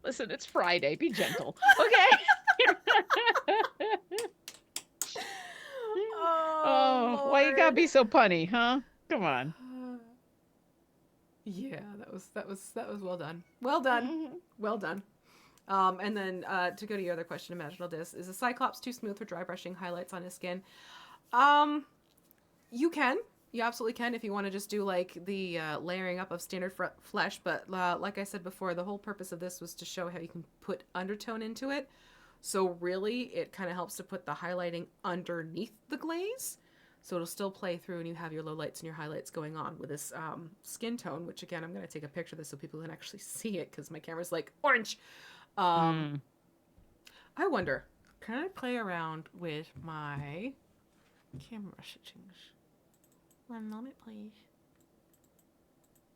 Listen, it's Friday. Be gentle. Okay. Oh, why you gotta Lord. be so punny, huh? Come on. Yeah, that was well done. Well done. Well done. And then to go to your other question, imaginal disc, is a Cyclops too smooth for dry brushing highlights on his skin? You can. You absolutely can if you want to just do like the layering up of standard flesh. But like I said before, the whole purpose of this was to show how you can put undertone into it. So really, it kind of helps to put the highlighting underneath the glaze. So it'll still play through and you have your lowlights and your highlights going on with this skin tone, which again, I'm going to take a picture of this so people can actually see it because my camera's like orange. I wonder, can I play around with my camera settings? 1 moment, please.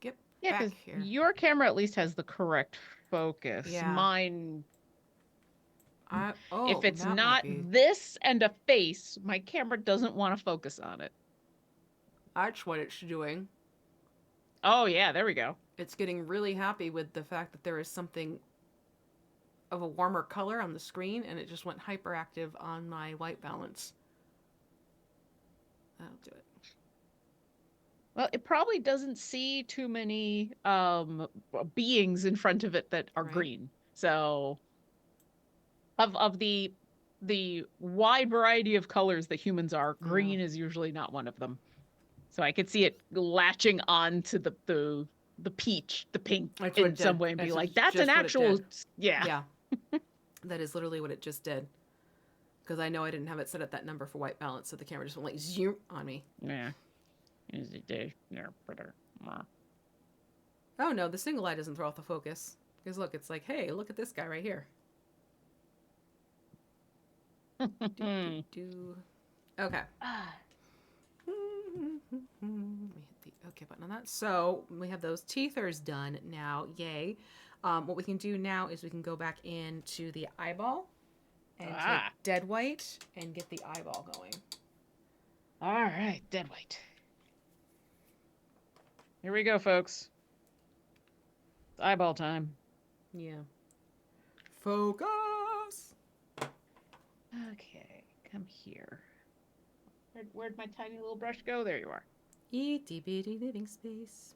Get Yeah, back because here. your camera at least has the correct focus. Yeah. Mine, Oh, if it's that might not be. this and a face, my camera doesn't want to focus on it. That's what it's doing. Oh, yeah, there we go. It's getting really happy with the fact that there is something of a warmer color on the screen, and it just went hyperactive on my white balance. That'll do it. Well, it probably doesn't see too many beings in front of it that are Right. green. So of the wide variety of colors that humans are, green is usually not one of them. So I could see it latching on to the peach, the pink That's in some way and be like, that's an actual yeah. Yeah. That is literally what it just did. Because I know I didn't have it set at that number for white balance, so the camera just went like zoom on me. Yeah. Oh no, the single eye doesn't throw off the focus. Because look, it's like, hey, look at this guy right here. Okay. Let me hit the OK button on that. So we have those teethers done now. Yay. What we can do now is we can go back into the eyeball and take dead white and get the eyeball going. All right, dead white. Here we go, folks. It's eyeball time. Yeah. Focus. Okay, come here. Where'd my tiny little brush go? There you are. Itty bitty living space.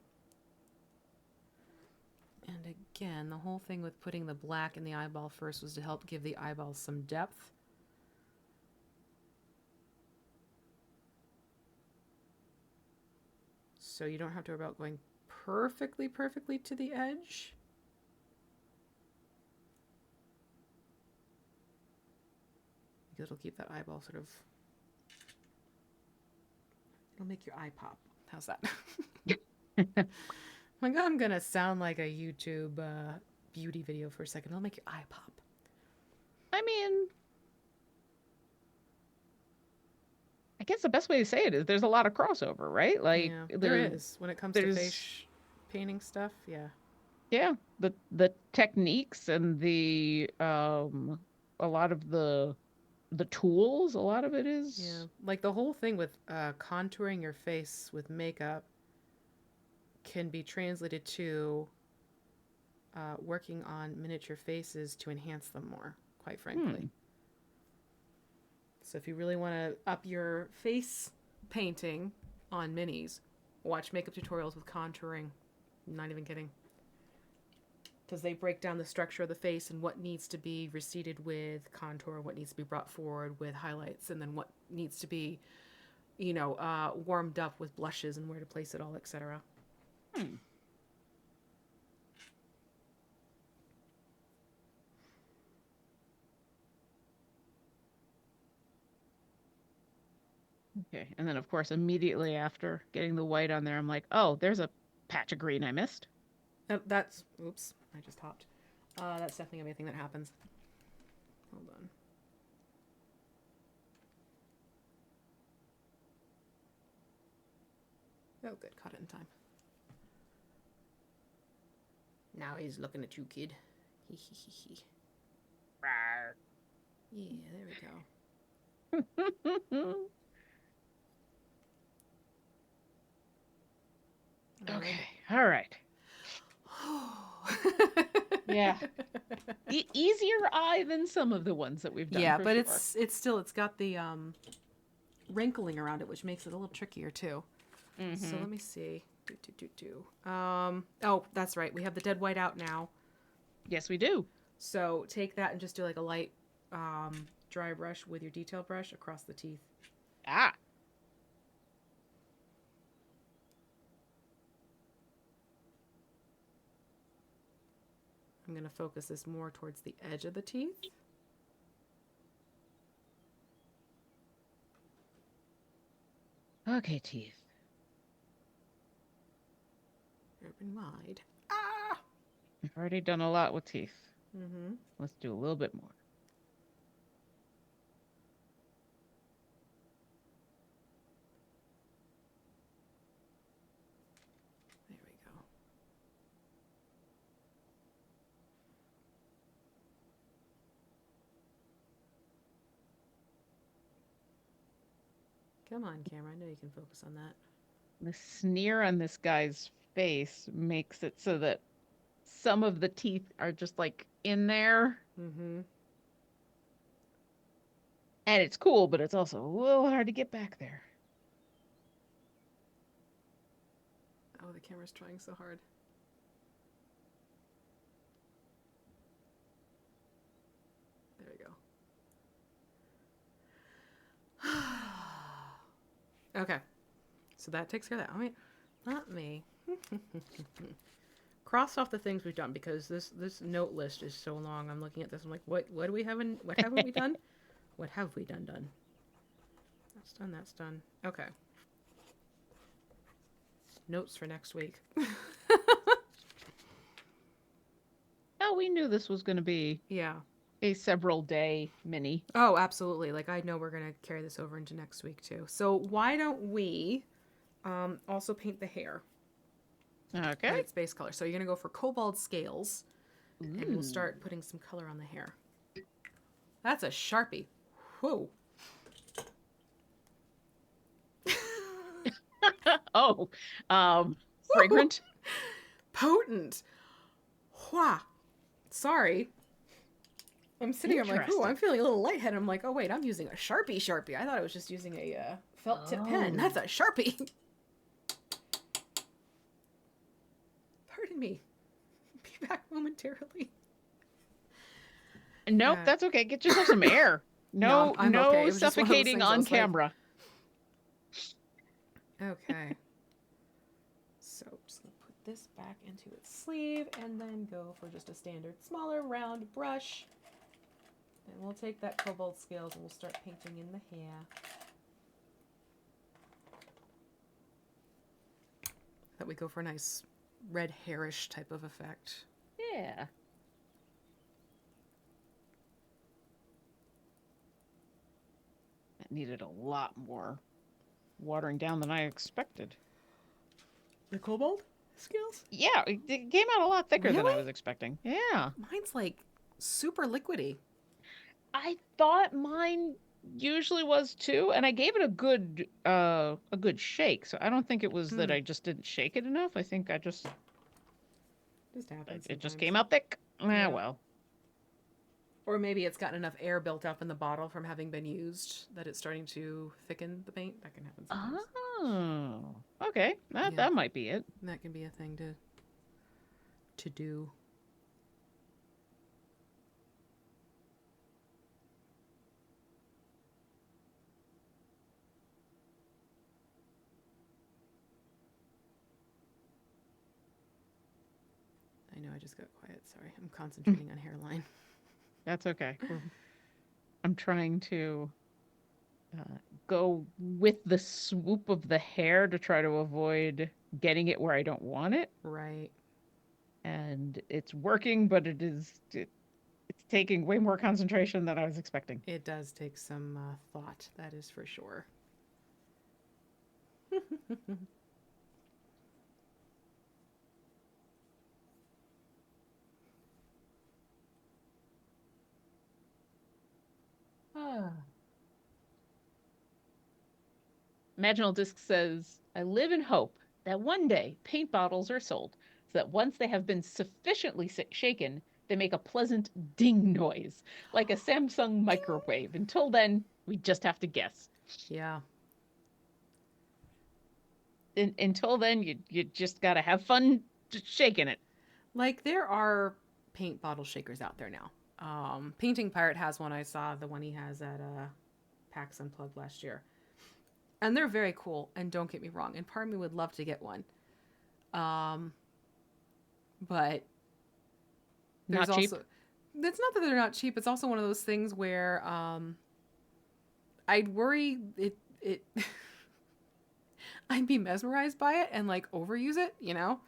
And again, the whole thing with putting the black in the eyeball first was to help give the eyeball some depth. So you don't have to worry about going perfectly to the edge. Because it'll keep that eyeball sort of... It'll make your eye pop. How's that? Like, I'm going to sound like a YouTube beauty video for a second. It'll make your eye pop. I mean, I guess the best way to say it is there's a lot of crossover, right? Like, yeah, there is. When it comes to face painting stuff, yeah. Yeah, the techniques and the a lot of the the tools. A lot of it is. Yeah, like the whole thing with contouring your face with makeup can be translated to working on miniature faces to enhance them more, quite frankly. So if you really want to up your face painting on minis, watch makeup tutorials with contouring. I'm not even kidding. Because they break down the structure of the face and what needs to be receded with contour, what needs to be brought forward with highlights, and then what needs to be, warmed up with blushes and where to place it all, etc. Okay, and then of course immediately after getting the white on there, I'm like, oh, there's a patch of green I missed. Oops, I just hopped. That's definitely gonna be a thing that happens. Hold on. Oh, good, caught it in time. Now he's looking at you, kid. Hee hee hee hee. Yeah, there we go. Okay, all right. Yeah. Easier eye than some of the ones that we've done. Yeah, for but sure. it's got the wrinkling around it, which makes it a little trickier too. So let me see. Oh, that's right. We have the dead white out now. Yes, we do. So take that and just do like a light dry brush with your detail brush across the teeth. Ah. I'm going to focus this more towards the edge of the teeth. Okay, teeth. Open wide. Ah! We've already done a lot with teeth. Mm-hmm. Let's do a little bit more. There we go. Come on, camera. I know you can focus on that. The sneer on this guy's face makes it so that some of the teeth are just like in there. Mm-hmm. And it's cool, but it's also a little hard to get back there. Oh, the camera's trying so hard. There we go. Okay. So that takes care of that. Let me cross off the things we've done because this note list is so long. I'm looking at this. I'm like, what do we have what haven't we done? What have we done? That's done. That's done. Okay. Notes for next week. Oh, we knew this was going to be a several day mini. Oh, absolutely. Like I know we're going to carry this over into next week too. So why don't we also paint the hair? Okay. And its base color. So you're going to go for cobalt scales. Ooh. And we'll start putting some color on the hair. That's a Sharpie. Whoa. Oh, fragrant. Potent. Wha. Sorry. I'm sitting here, I'm like, ooh, I'm feeling a little lightheaded. I'm like, oh, wait, I'm using a Sharpie. I thought I was just using a felt tip pen. That's a Sharpie. Pardon me. Be back momentarily. Nope, that's okay. Get yourself some air. No, I'm okay. It was just one of those suffocating things I on was like- camera. Okay. So just gonna put this back into its sleeve and then go for just a standard smaller round brush. And we'll take that cobalt scales and we'll start painting in the hair. That we go for a nice red hairish type of effect. Yeah. That needed a lot more watering down than I expected. The cobalt scales? Yeah, it came out a lot thicker than I Really? was expecting. Yeah. Mine's like super liquidy. I thought mine usually was too, and I gave it a good shake. So I don't think it was that Hmm. I just didn't shake it enough. I think Just happens it just sometimes. came out thick. Ah, Yeah. well. Or maybe it's gotten enough air built up in the bottle from having been used that it's starting to thicken the paint. That can happen sometimes. Oh, okay. Yeah, That might be it. that can be a thing to do. I know I just got quiet. Sorry, I'm concentrating on hairline. That's okay. I'm trying to uh, go with the swoop of the hair to try to avoid getting it where I don't want it. Right. And it's working, but it's taking way more concentration than I was expecting. It does take some thought, that is for sure. Ah. Imaginal Disc says, I live in hope that one day paint bottles are sold so that once they have been sufficiently shaken, they make a pleasant ding noise, like a Samsung microwave. Until then, we just have to guess. Yeah. Until then, you just got to have fun shaking it. Like there are paint bottle shakers out there now. Painting Pirate has one. I saw the one he has at PAX Unplugged last year. And they're very cool. And don't get me wrong. And part of me would love to get one. Um, but there's Not cheap. also, it's not that they're not cheap. It's also one of those things where I'd worry it I'd be mesmerized by it and like overuse it, you know?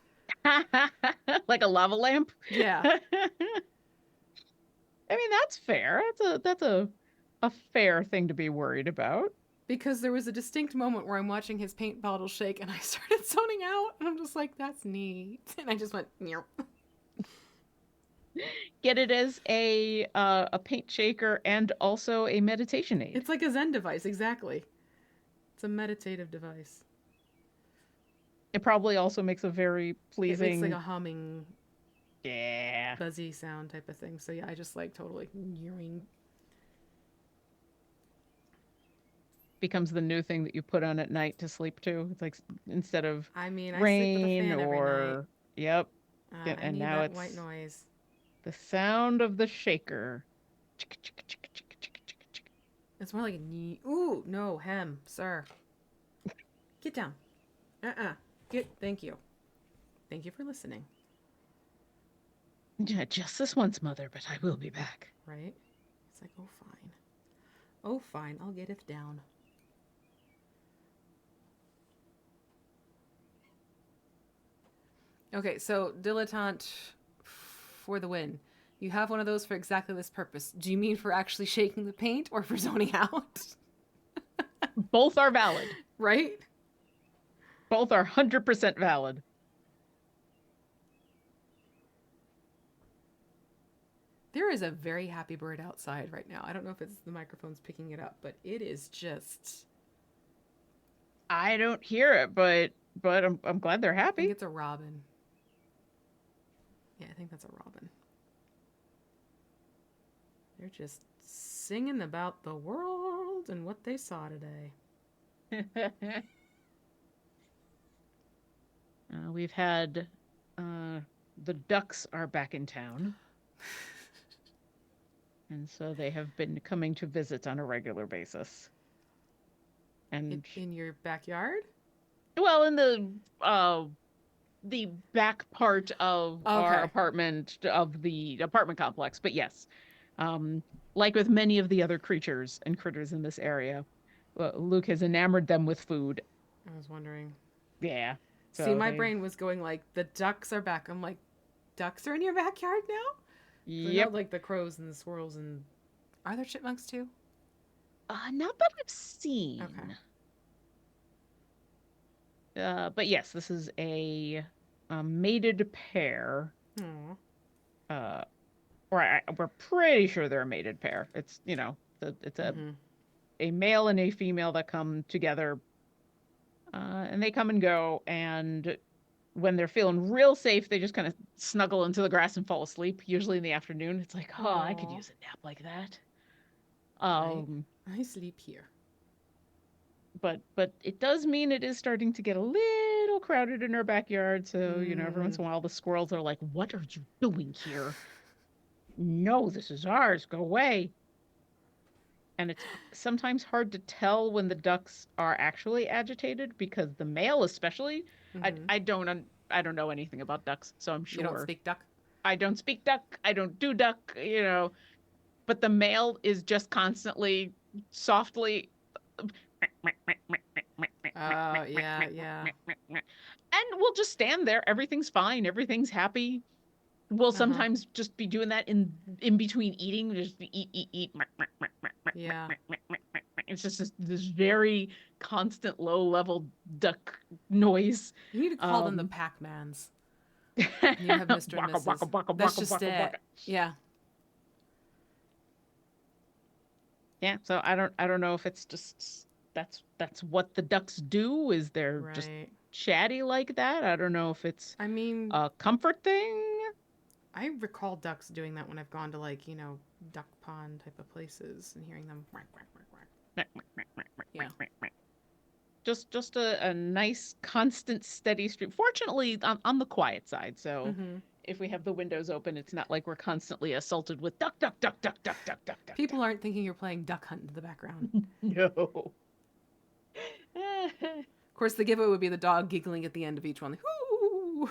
Like a lava lamp. Yeah. I mean, that's fair. That's a fair thing to be worried about. Because there was a distinct moment where I'm watching his paint bottle shake and I started zoning out and I'm just like, that's neat. And I just went, meow. Get it as a paint shaker and also a meditation aid. It's like a Zen device, exactly. It's a meditative device. It probably also makes a very It makes like pleasing, a humming, yeah, buzzy sound type of thing. So yeah, I just like totally. becomes the new thing that you put on at night to sleep to. It's like instead of I mean, I sleep with a rain fan every night. or, yep. I And need now that white it's noise. the sound of the shaker. It's more like a knee. Ooh, no, hem, sir. Get down. Get. Thank you. Thank you for listening. Yeah, just this once, mother, but I will be back. Right? It's like, oh, fine. Oh, fine. I'll get it down. Okay, so dilettante for the win. You have one of those for exactly this purpose. Do you mean for actually shaking the paint or for zoning out? Both are valid. Right? Both are 100% valid. There is a very happy bird outside right now. I don't know if it's the microphone's picking it up, but it is just. I don't hear it, but I'm glad they're I think happy. it's a robin. Yeah, I think that's a robin. They're just singing about the world and what they saw today. We've had the ducks are back in town, and so they have been coming to visit on a regular basis. And In your backyard? well, in the back part of our Okay. apartment of the apartment complex, but yes, um, like with many of the other creatures and critters in this area, Luke has enamored them with food. I was wondering. Yeah, See, so my they've brain was going like, the ducks are back. I'm like, ducks are in your backyard now? Because I know yep. like the crows and the squirrels and. Are there chipmunks too? Not that I've Okay. seen. But yes, this is a mated pair. Aw. Uh, we're pretty sure they're a mated pair. It's, it's Mm-hmm. a male and a female that come together, and they come and go. And when they're feeling real safe, they just kind of snuggle into the grass and fall asleep, usually in the afternoon. It's like, oh, I could Aw. use a nap like that. I Um, I sleep here. but it does mean it is starting to get a little crowded in our backyard. So, every once Mm. in a while the squirrels are like, "What are you doing here? No, this is ours. Go away." And it's sometimes hard to tell when the ducks are actually agitated because the male, especially, I Mm-hmm. I don't I don't know anything about ducks, so I'm You don't sure speak duck? I don't speak duck. I don't do duck. But the male is just constantly softly Yeah, yeah. and we'll just stand there. Everything's fine. Everything's happy. We'll Uh-huh. sometimes just be doing that in between eating. Just be eat. Yeah. It's just this very constant low level duck noise. You need to call them the Um, Pac-Mans. And you have Mr. and waka waka Mrs. waka That's waka just waka it. waka. Yeah. Yeah, so I don't know if it's just that's what the ducks do. Is they're just Right. chatty like that? I don't know if it's I mean, a comfort thing. I recall ducks doing that when I've gone to like, duck pond type of places and hearing them quack, quack, quack, quack. Yeah. Just a nice constant steady stream. Fortunately, on the quiet side. So Mm-hmm. if we have the windows open, it's not like we're constantly assaulted with duck duck duck duck duck duck duck duck duck. People aren't thinking you're playing duck hunt in the background. No. Of course, the giveaway would be the dog giggling at the end of each one. Like, "Ooh."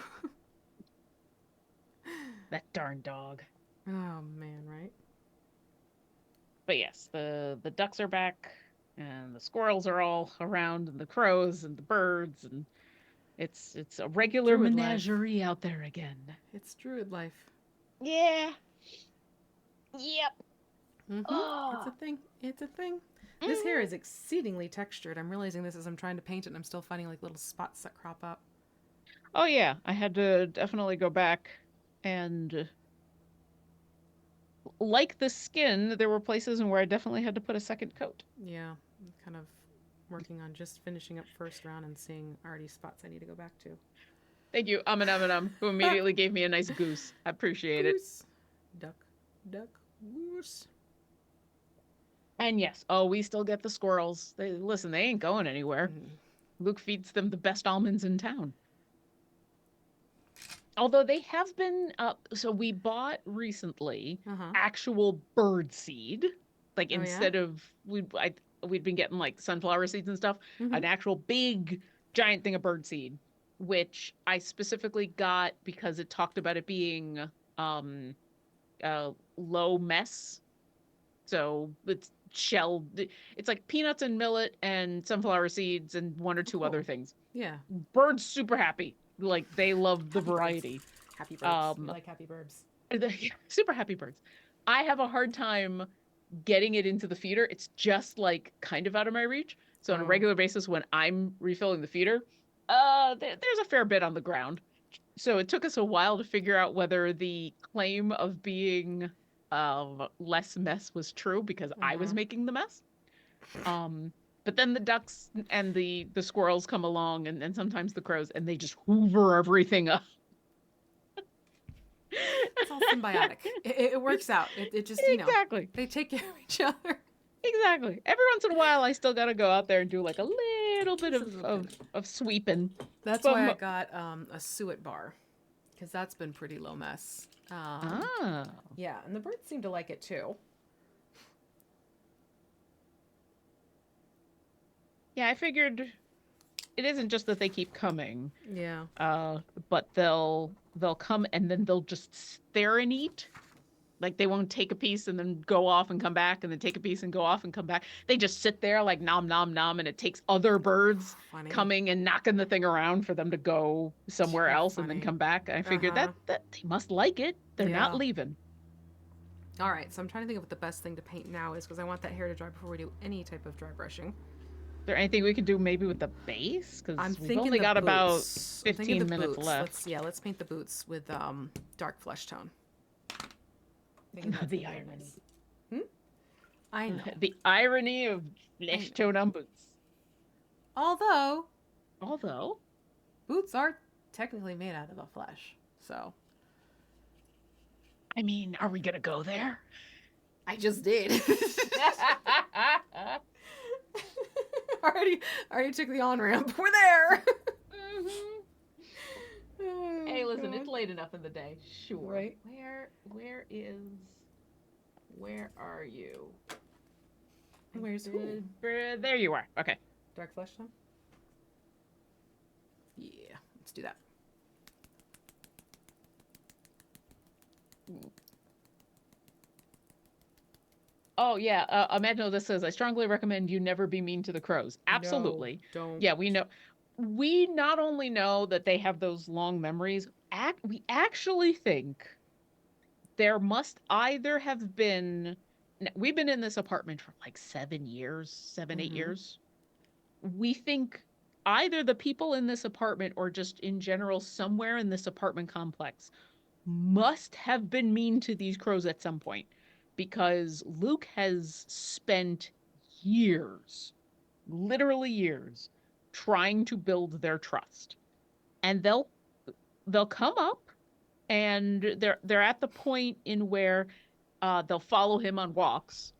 That darn dog. Oh man, right? But yes, the ducks are back, and the squirrels are all around, and the crows and the birds, and it's a regular Druid life. menagerie out there again. It's druid life. Yeah. Yep. Mm-hmm. It's a Oh. thing. It's a thing. This hair Mhm. is exceedingly textured. I'm realizing this as I'm trying to paint it and I'm still finding like little spots that crop up. Oh yeah, I had to definitely go back and like the skin, there were places where I definitely had to put a second coat. Yeah, I'm kind of working on just finishing up first round and seeing already spots I need to go back to. Thank you, who immediately gave me a nice goose. I appreciate it. Goose. Duck. Duck. Goose. And yes, oh, we still get the squirrels. They ain't going anywhere. Mm. Luke feeds them the best almonds in town. Although they have been, so we bought recently Uh-huh. actual bird seed. Like Oh yeah? instead of we'd been getting like sunflower seeds and stuff, Mm-hmm. an actual big giant thing of bird seed, which I specifically got because it talked about it being low mess. So it's shelled. It's like peanuts and millet and sunflower seeds and one or Oh, two other cool. things. Yeah. Birds super happy. Like they love the Happy birds. variety. Happy birds. We Um, like happy birds. super happy birds. I have a hard time getting it into the feeder. It's just like kind of out of my reach. So on a Oh. regular basis, when I'm refilling the feeder, there's a fair bit on the ground. So it took us a while to figure out whether the claim of being less mess was true because I was Uh-huh. making the mess. But then the ducks and the squirrels come along, and sometimes the crows, and they just hoover everything up. It's all symbiotic. It works out. It just, Exactly. they take care of each other. Exactly. Every once in a while, I still gotta go out there and do like a little bit Just a little bit. of sweeping. That's But why I got a suet bar, because that's been pretty low mess. ah, Yeah, and the birds seem to like it too. yeah. I figured it isn't just that they keep coming, Yeah. but they'll come and then they'll just stare and eat. Like they won't take a piece and then go off and come back and then take a piece and go off and come back. They just sit there like nom nom nom, and it takes other birds Funny. coming and knocking the thing around for them to go somewhere Too else and then funny. come back. I figured Uh-huh. that they must like it. They're not Yeah. leaving. All right, so I'm trying to think of what the best thing to paint now is, because I want that hair to dry before we do any type of dry brushing. Is there anything we can do maybe with the base? I'm Because we've thinking only the got about boots. I'm thinking 15 the minutes boots. left. Let's paint the boots with dark flesh tone. Thinking that's The gonna be very irony. nice. Hmm? I know. The irony of I flesh know. tone on boots. Although Although, boots are technically made out of a flesh, so I mean, are we gonna go there? I just did. already, already took the on ramp. We're there. Mhm. Oh, Hey, listen, it's God. late enough in the day. Sure. Right. Where are you? Where's who? There you are. Okay. Dark flesh tone. Yeah, let's do that. Oh yeah, Amanda this says I strongly recommend you never be mean to the crows. No, Absolutely. don't. Yeah, we know. We not only know that they have those long memories, we actually think there must either have been. We've been in this apartment for like 7 years, 7, 8 Mm-hmm. years. We think either the people in this apartment or just in general somewhere in this apartment complex must have been mean to these crows at some point because Luke has spent years, literally years, trying to build their trust. And they'll come up and they're at the point in where they'll follow him on walks.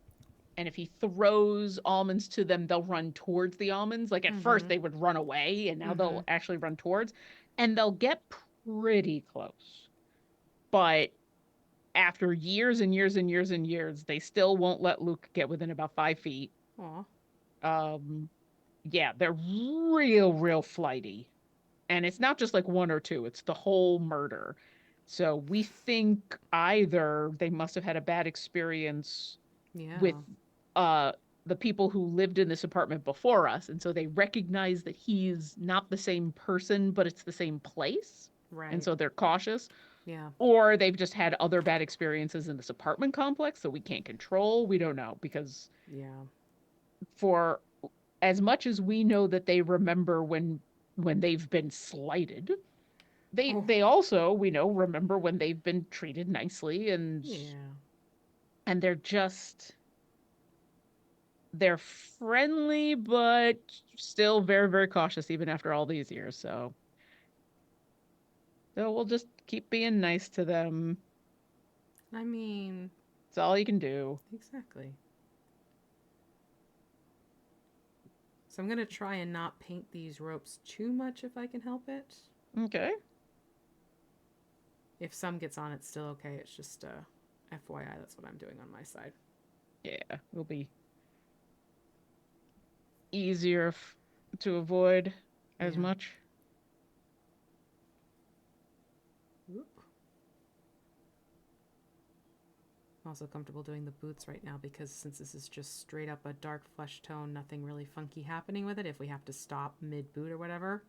And if he throws almonds to them, they'll run towards the almonds. Like at first Mm-hmm. they would run away, and now Mm-hmm. they'll actually run towards, and they'll get pretty close. But after years and years and years and years, they still won't let Luke get within about 5 feet. Aw. Um, yeah, they're real flighty. And it's not just like one or two, it's the whole murder. So we think either they must have had a bad experience with Yeah. uh the people who lived in this apartment before us, and so they recognize that he's not the same person, but it's the same place. And Right. so they're cautious. Yeah. Or they've just had other bad experiences in this apartment complex that we can't control. We don't know because Yeah. for as much as we know that they remember when they've been slighted, Oh. they also we know remember when they've been treated nicely Yeah. and they're friendly but still very cautious even after all these years. So we'll just keep being nice to them. I mean, It's all you can do. exactly. So I'm gonna try and not paint these ropes too much if I can help it. Okay. If some gets on, it's still okay. It's just FYI, that's what I'm doing on my side. Yeah, will be easier to avoid as Yeah. much. Whoop. I'm also comfortable doing the boots right now because since this is just straight up a dark flesh tone, nothing really funky happening with it. If we have to stop mid boot or whatever,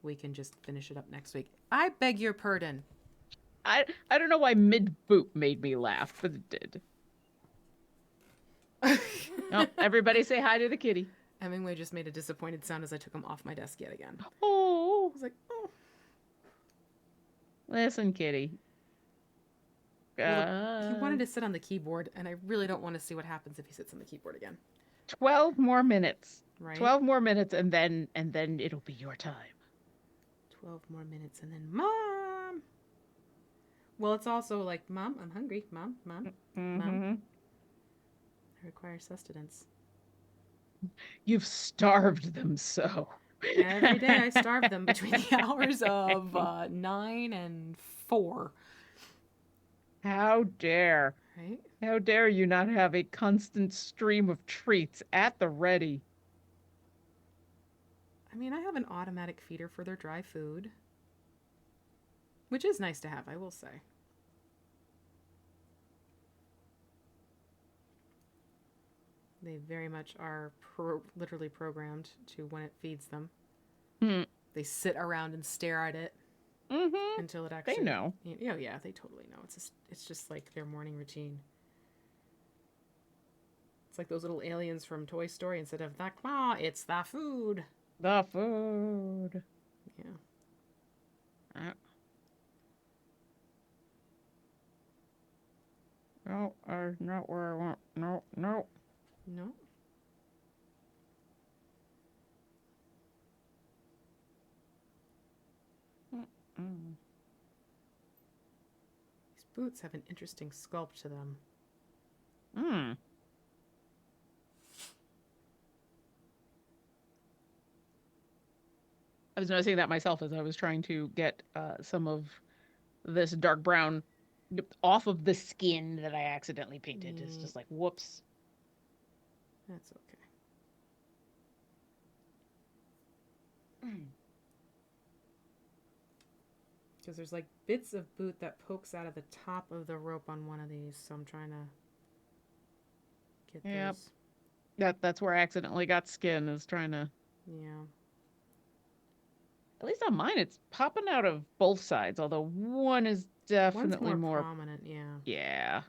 we can just finish it up next week. I beg your pardon. I don't know why mid boot made me laugh, but it did. Oh, everybody say hi to the kitty. Hemingway just made a disappointed sound as I took him off my desk yet again. I Oh, was like, oh. listen, kitty. Well, he wanted to sit on the keyboard, and I really don't want to see what happens if he sits on the keyboard again. 12 more minutes. Right? 12 more minutes and then it'll be your time. 12 more minutes, and then Mom! Well, it's also like, Mom, I'm hungry. Mom, Mom, Mom. I require sustenance. You've starved them so. Every day I starve them between the hours of 9 and 4. How dare. Right? How dare you not have a constant stream of treats at the ready? I mean, I have an automatic feeder for their dry food, which is nice to have, I will say. They very much are literally programmed to when it feeds them. Hmm. They sit around and stare at it Mm-hmm. until it actually. They know. Oh yeah, they totally know. It's just like their morning routine. It's like those little aliens from Toy Story. Instead of the claw, it's the food. The food. Yeah. No, not where I want. No, no. No. Mm-mm. These boots have an interesting sculpt to them. Hmm. I was noticing that myself as I was trying to get some of this dark brown off of the skin that I accidentally painted. It's just like, whoops. That's okay. Because there's like bits of boot that pokes out of the top of the rope on one of these, so I'm trying to get Yep. those. That's where I accidentally got skin, is trying to. Yeah. At least on mine, it's popping out of both sides, although one is One's definitely more more. prominent, yeah. Yeah.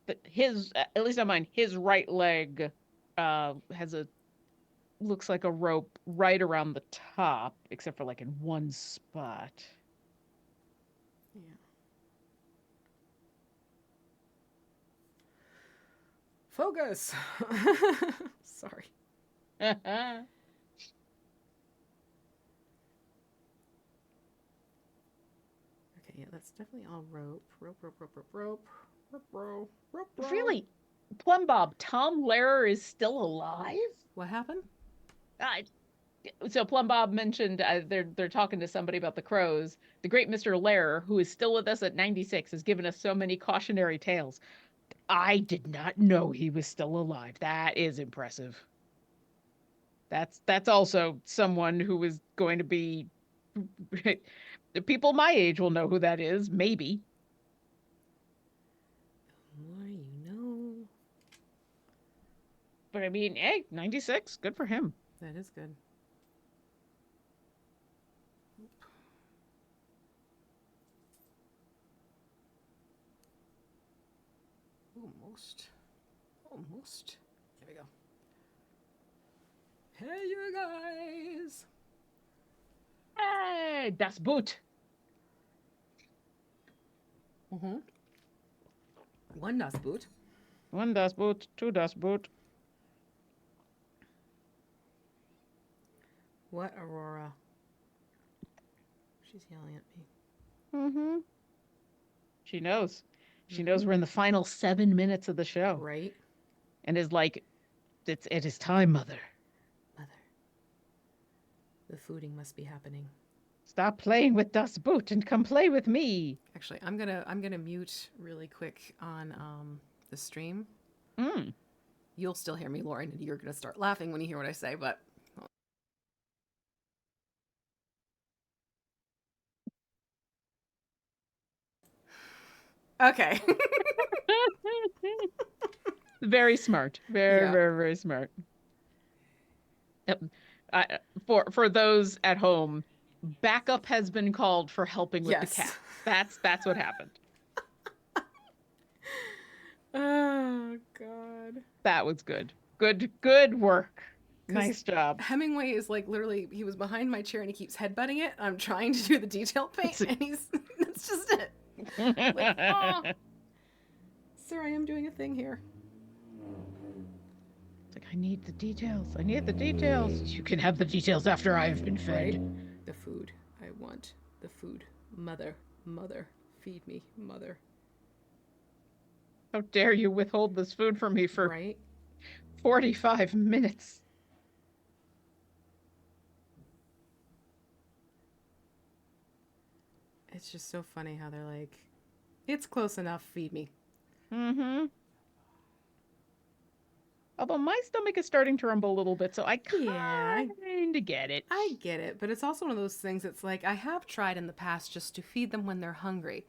But his, at least on mine, his right leg has a, looks like a rope right around the top, except for like in one spot. Yeah. Focus! Sorry. Okay, yeah, that's definitely all rope. Rope, rope, rope, rope, rope. Rope, rope, rope, rope. Really? Plum Bob, Tom Lehrer is still alive? What happened? Uh, so Plum Bob mentioned they're talking to somebody about the crows. The great Mr. Lehrer, who is still with us at 96, has given us so many cautionary tales. I did not know he was still alive. That is impressive. That's also someone who is going to be the people my age will know who that is, maybe. The more you know. But I mean, hey, 96, good for him. That is good. Almost. Almost. There we go. Hey, you guys! Hey, das Boot. Mm-hmm. One Das Boot. One das Boot, two das Boot. What, Aurora? She's yelling at me. Mm-hmm. She knows. She Mm-hmm. knows we're in the final 7 minutes of the show. Right? And is like, it is time, mother. Mother. The fooding must be happening. Stop playing with Das Boot and come play with me. Actually, I'm gonna mute really quick on the stream. Mm. You'll still hear me, Lauren, and you're gonna start laughing when you hear what I say, but okay. Very smart. Very, Yeah. very, very smart. Yep. For those at home, backup has been called for helping with the Yes. cat. That's what happened. Oh God. That was good. Good work. 'Cause Nice job. Hemingway is like literally he was behind my chair and he keeps headbutting it. I'm trying to do the detail paint and he's that's just it. Like, oh, sir, I am doing a thing here. It's like, I need the details. I need the details. You can have the details after I have been fed. Right? The food. I want the food. Mother, mother, feed me, mother. How dare you withhold this food from me for Right? 45 minutes? It's just so funny how they're like, it's close enough, feed me. Mm-hmm. Although my stomach is starting to rumble a little bit, so I kind of get it. I get it, but it's also one of those things that's like, I have tried in the past just to feed them when they're hungry.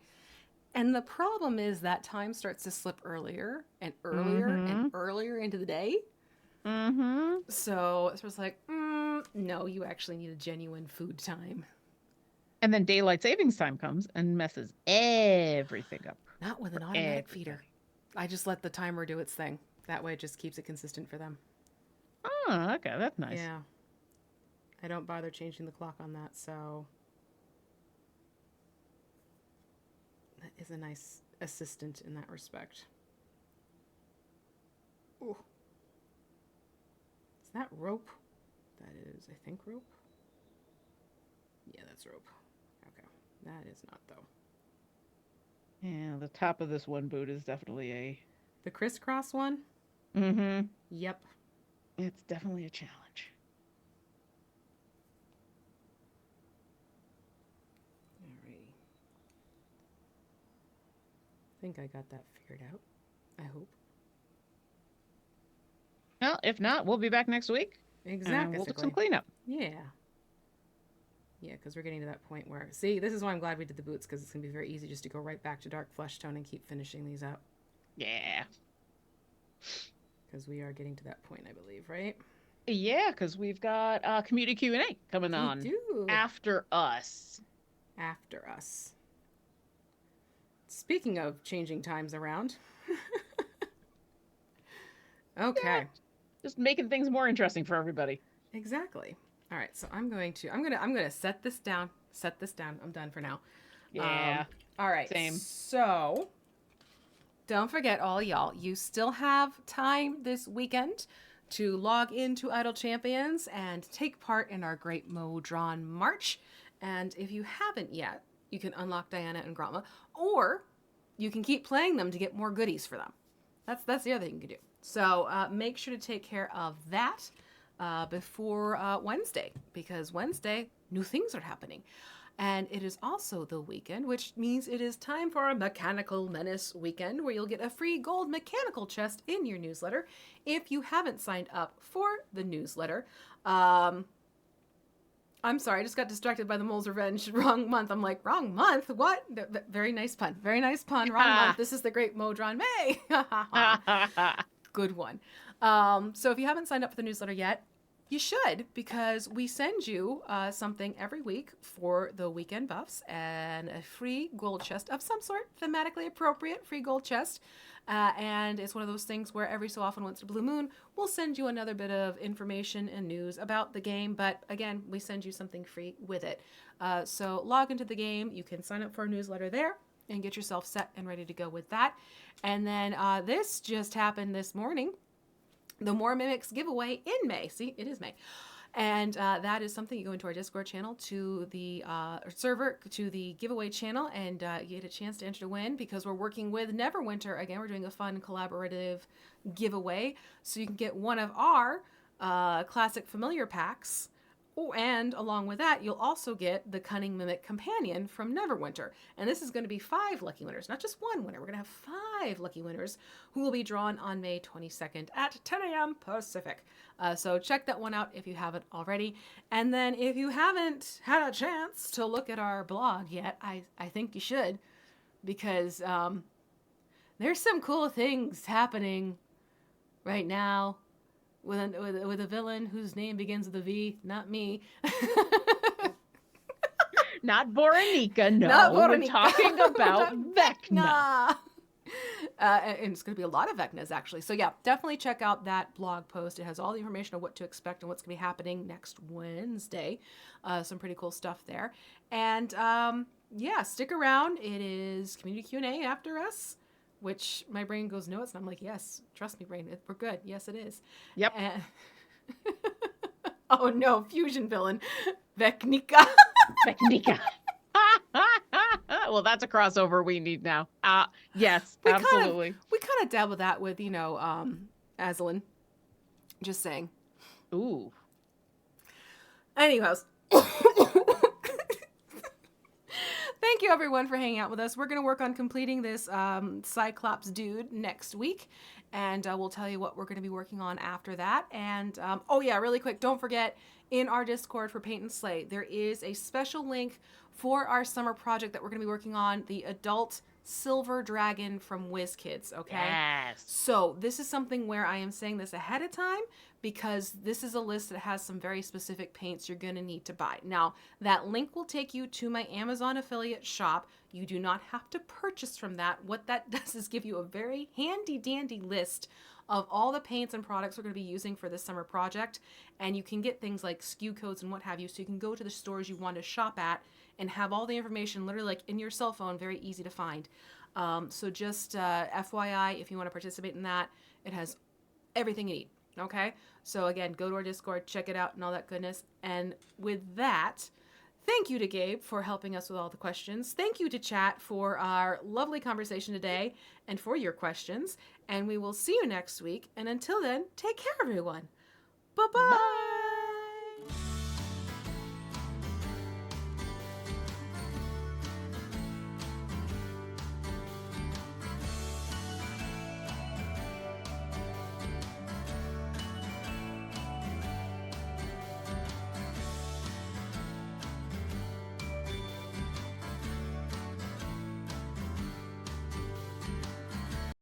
And the problem is that time starts to slip earlier and earlier and earlier into the day. Mm-hmm. So it's just like, no, you actually need a genuine food time. And then daylight savings time comes and messes everything up. Not with an for automatic everything. feeder. I just let the timer do its thing. That way it just keeps it consistent for them. Oh, okay, that's nice. Yeah. I don't bother changing the clock on that, so. That is a nice assistant in that respect. Ooh. Is that rope? That is, I think, rope. Yeah, that's rope. Okay. That is not, though. Yeah, the top of this one boot is definitely The crisscross one? a. Yep. It's definitely a challenge. Alrighty. I think I got that figured out. I hope. Well, if not, we'll be back next week. Exactly. And we'll do some cleanup. Yeah. Yeah, because we're getting to that point where, see, this is why I'm glad we did the boots, because it's going to be very easy just to go right back to dark flesh tone and keep finishing these up. Yeah. Because we are getting to that point, I believe, right? Yeah, because we've got community Q&A coming on do. after us. After us. Speaking of changing times around. Okay. Yeah, just making things more interesting for everybody. Exactly. All right, so I'm gonna set this down. Set this down. I'm done for now. Yeah. All right. Same. So don't forget, all y'all, you still have time this weekend to log into Idle Champions and take part in our great Modron March. And if you haven't yet, you can unlock Diana and Grama, or you can keep playing them to get more goodies for them. That's the other thing you can do. So make sure to take care of that before Wednesday, because Wednesday, new things are happening. And it is also the weekend, which means it is time for a Mechanical Menace weekend, where you'll get a free gold mechanical chest in your newsletter if you haven't signed up for the newsletter. I'm sorry, I just got distracted by the Mole's Revenge. Wrong month. I'm like, wrong month? What? Very nice pun. Very nice pun. Wrong month. This is the great Modron May. Good one. So if you haven't signed up for the newsletter yet, you should, because we send you something every week for the weekend buffs and a free gold chest of some sort, thematically appropriate free gold chest. And it's one of those things where every so often, once a blue moon, we'll send you another bit of information and news about the game. But again, we send you something free with it. So log into the game. You can sign up for our newsletter there and get yourself set and ready to go with that. And then this just happened this morning. The More Mimics giveaway in May. See, it is May. And that is something you go into our Discord channel, to the server, to the giveaway channel, and you get a chance to enter to win, because we're working with Neverwinter. Again, we're doing a fun collaborative giveaway. So you can get one of our classic familiar packs. Oh, and along with that, you'll also get the Cunning Mimic Companion from Neverwinter. And this is going to be 5 lucky winners, not just one winner. We're going to have 5 lucky winners who will be drawn on May 22nd at 10 a.m. Pacific. So check that one out if you haven't already. And then if you haven't had a chance to look at our blog yet, I think you should, because there's some cool things happening right now. With a villain whose name begins with a V, not me. Not Boronika, no. Not Boronika. We're talking about Vecna. And it's going to be a lot of Vecnas, actually. So yeah, definitely check out that blog post. It has all the information on what to expect and what's going to be happening next Wednesday. Some pretty cool stuff there. And yeah, stick around. It is Community Q&A after us. Which my brain goes, no, it's not. I'm like, yes, trust me, brain, we're good. Yes, it is. Yep. And oh no, fusion villain, Vecnika. Vecnika. Well, that's a crossover we need now. Yes, we absolutely. We kind of dabble that with, Aslan. Just saying. Ooh. Anyways. Thank you, everyone, for hanging out with us. We're going to work on completing this Cyclops dude next week, and we'll tell you what we're going to be working on after that. And, oh yeah, really quick, don't forget, in our Discord for Paint and Slay, there is a special link for our summer project that we're going to be working on, the adult silver dragon from WizKids, okay? Yes. So this is something where I am saying this ahead of time, because this is a list that has some very specific paints you're going to need to buy. Now, that link will take you to my Amazon affiliate shop. You do not have to purchase from that. What that does is give you a very handy dandy list of all the paints and products we're going to be using for this summer project. And you can get things like SKU codes and what have you, so you can go to the stores you want to shop at and have all the information literally like in your cell phone, very easy to find. So just FYI, if you want to participate in that, it has everything you need. Okay? So again, go to our Discord, check it out, and all that goodness. And with that, thank you to Gabe for helping us with all the questions. Thank you to chat for our lovely conversation today and for your questions. And we will see you next week. And until then, take care, everyone. Bye-bye. Bye.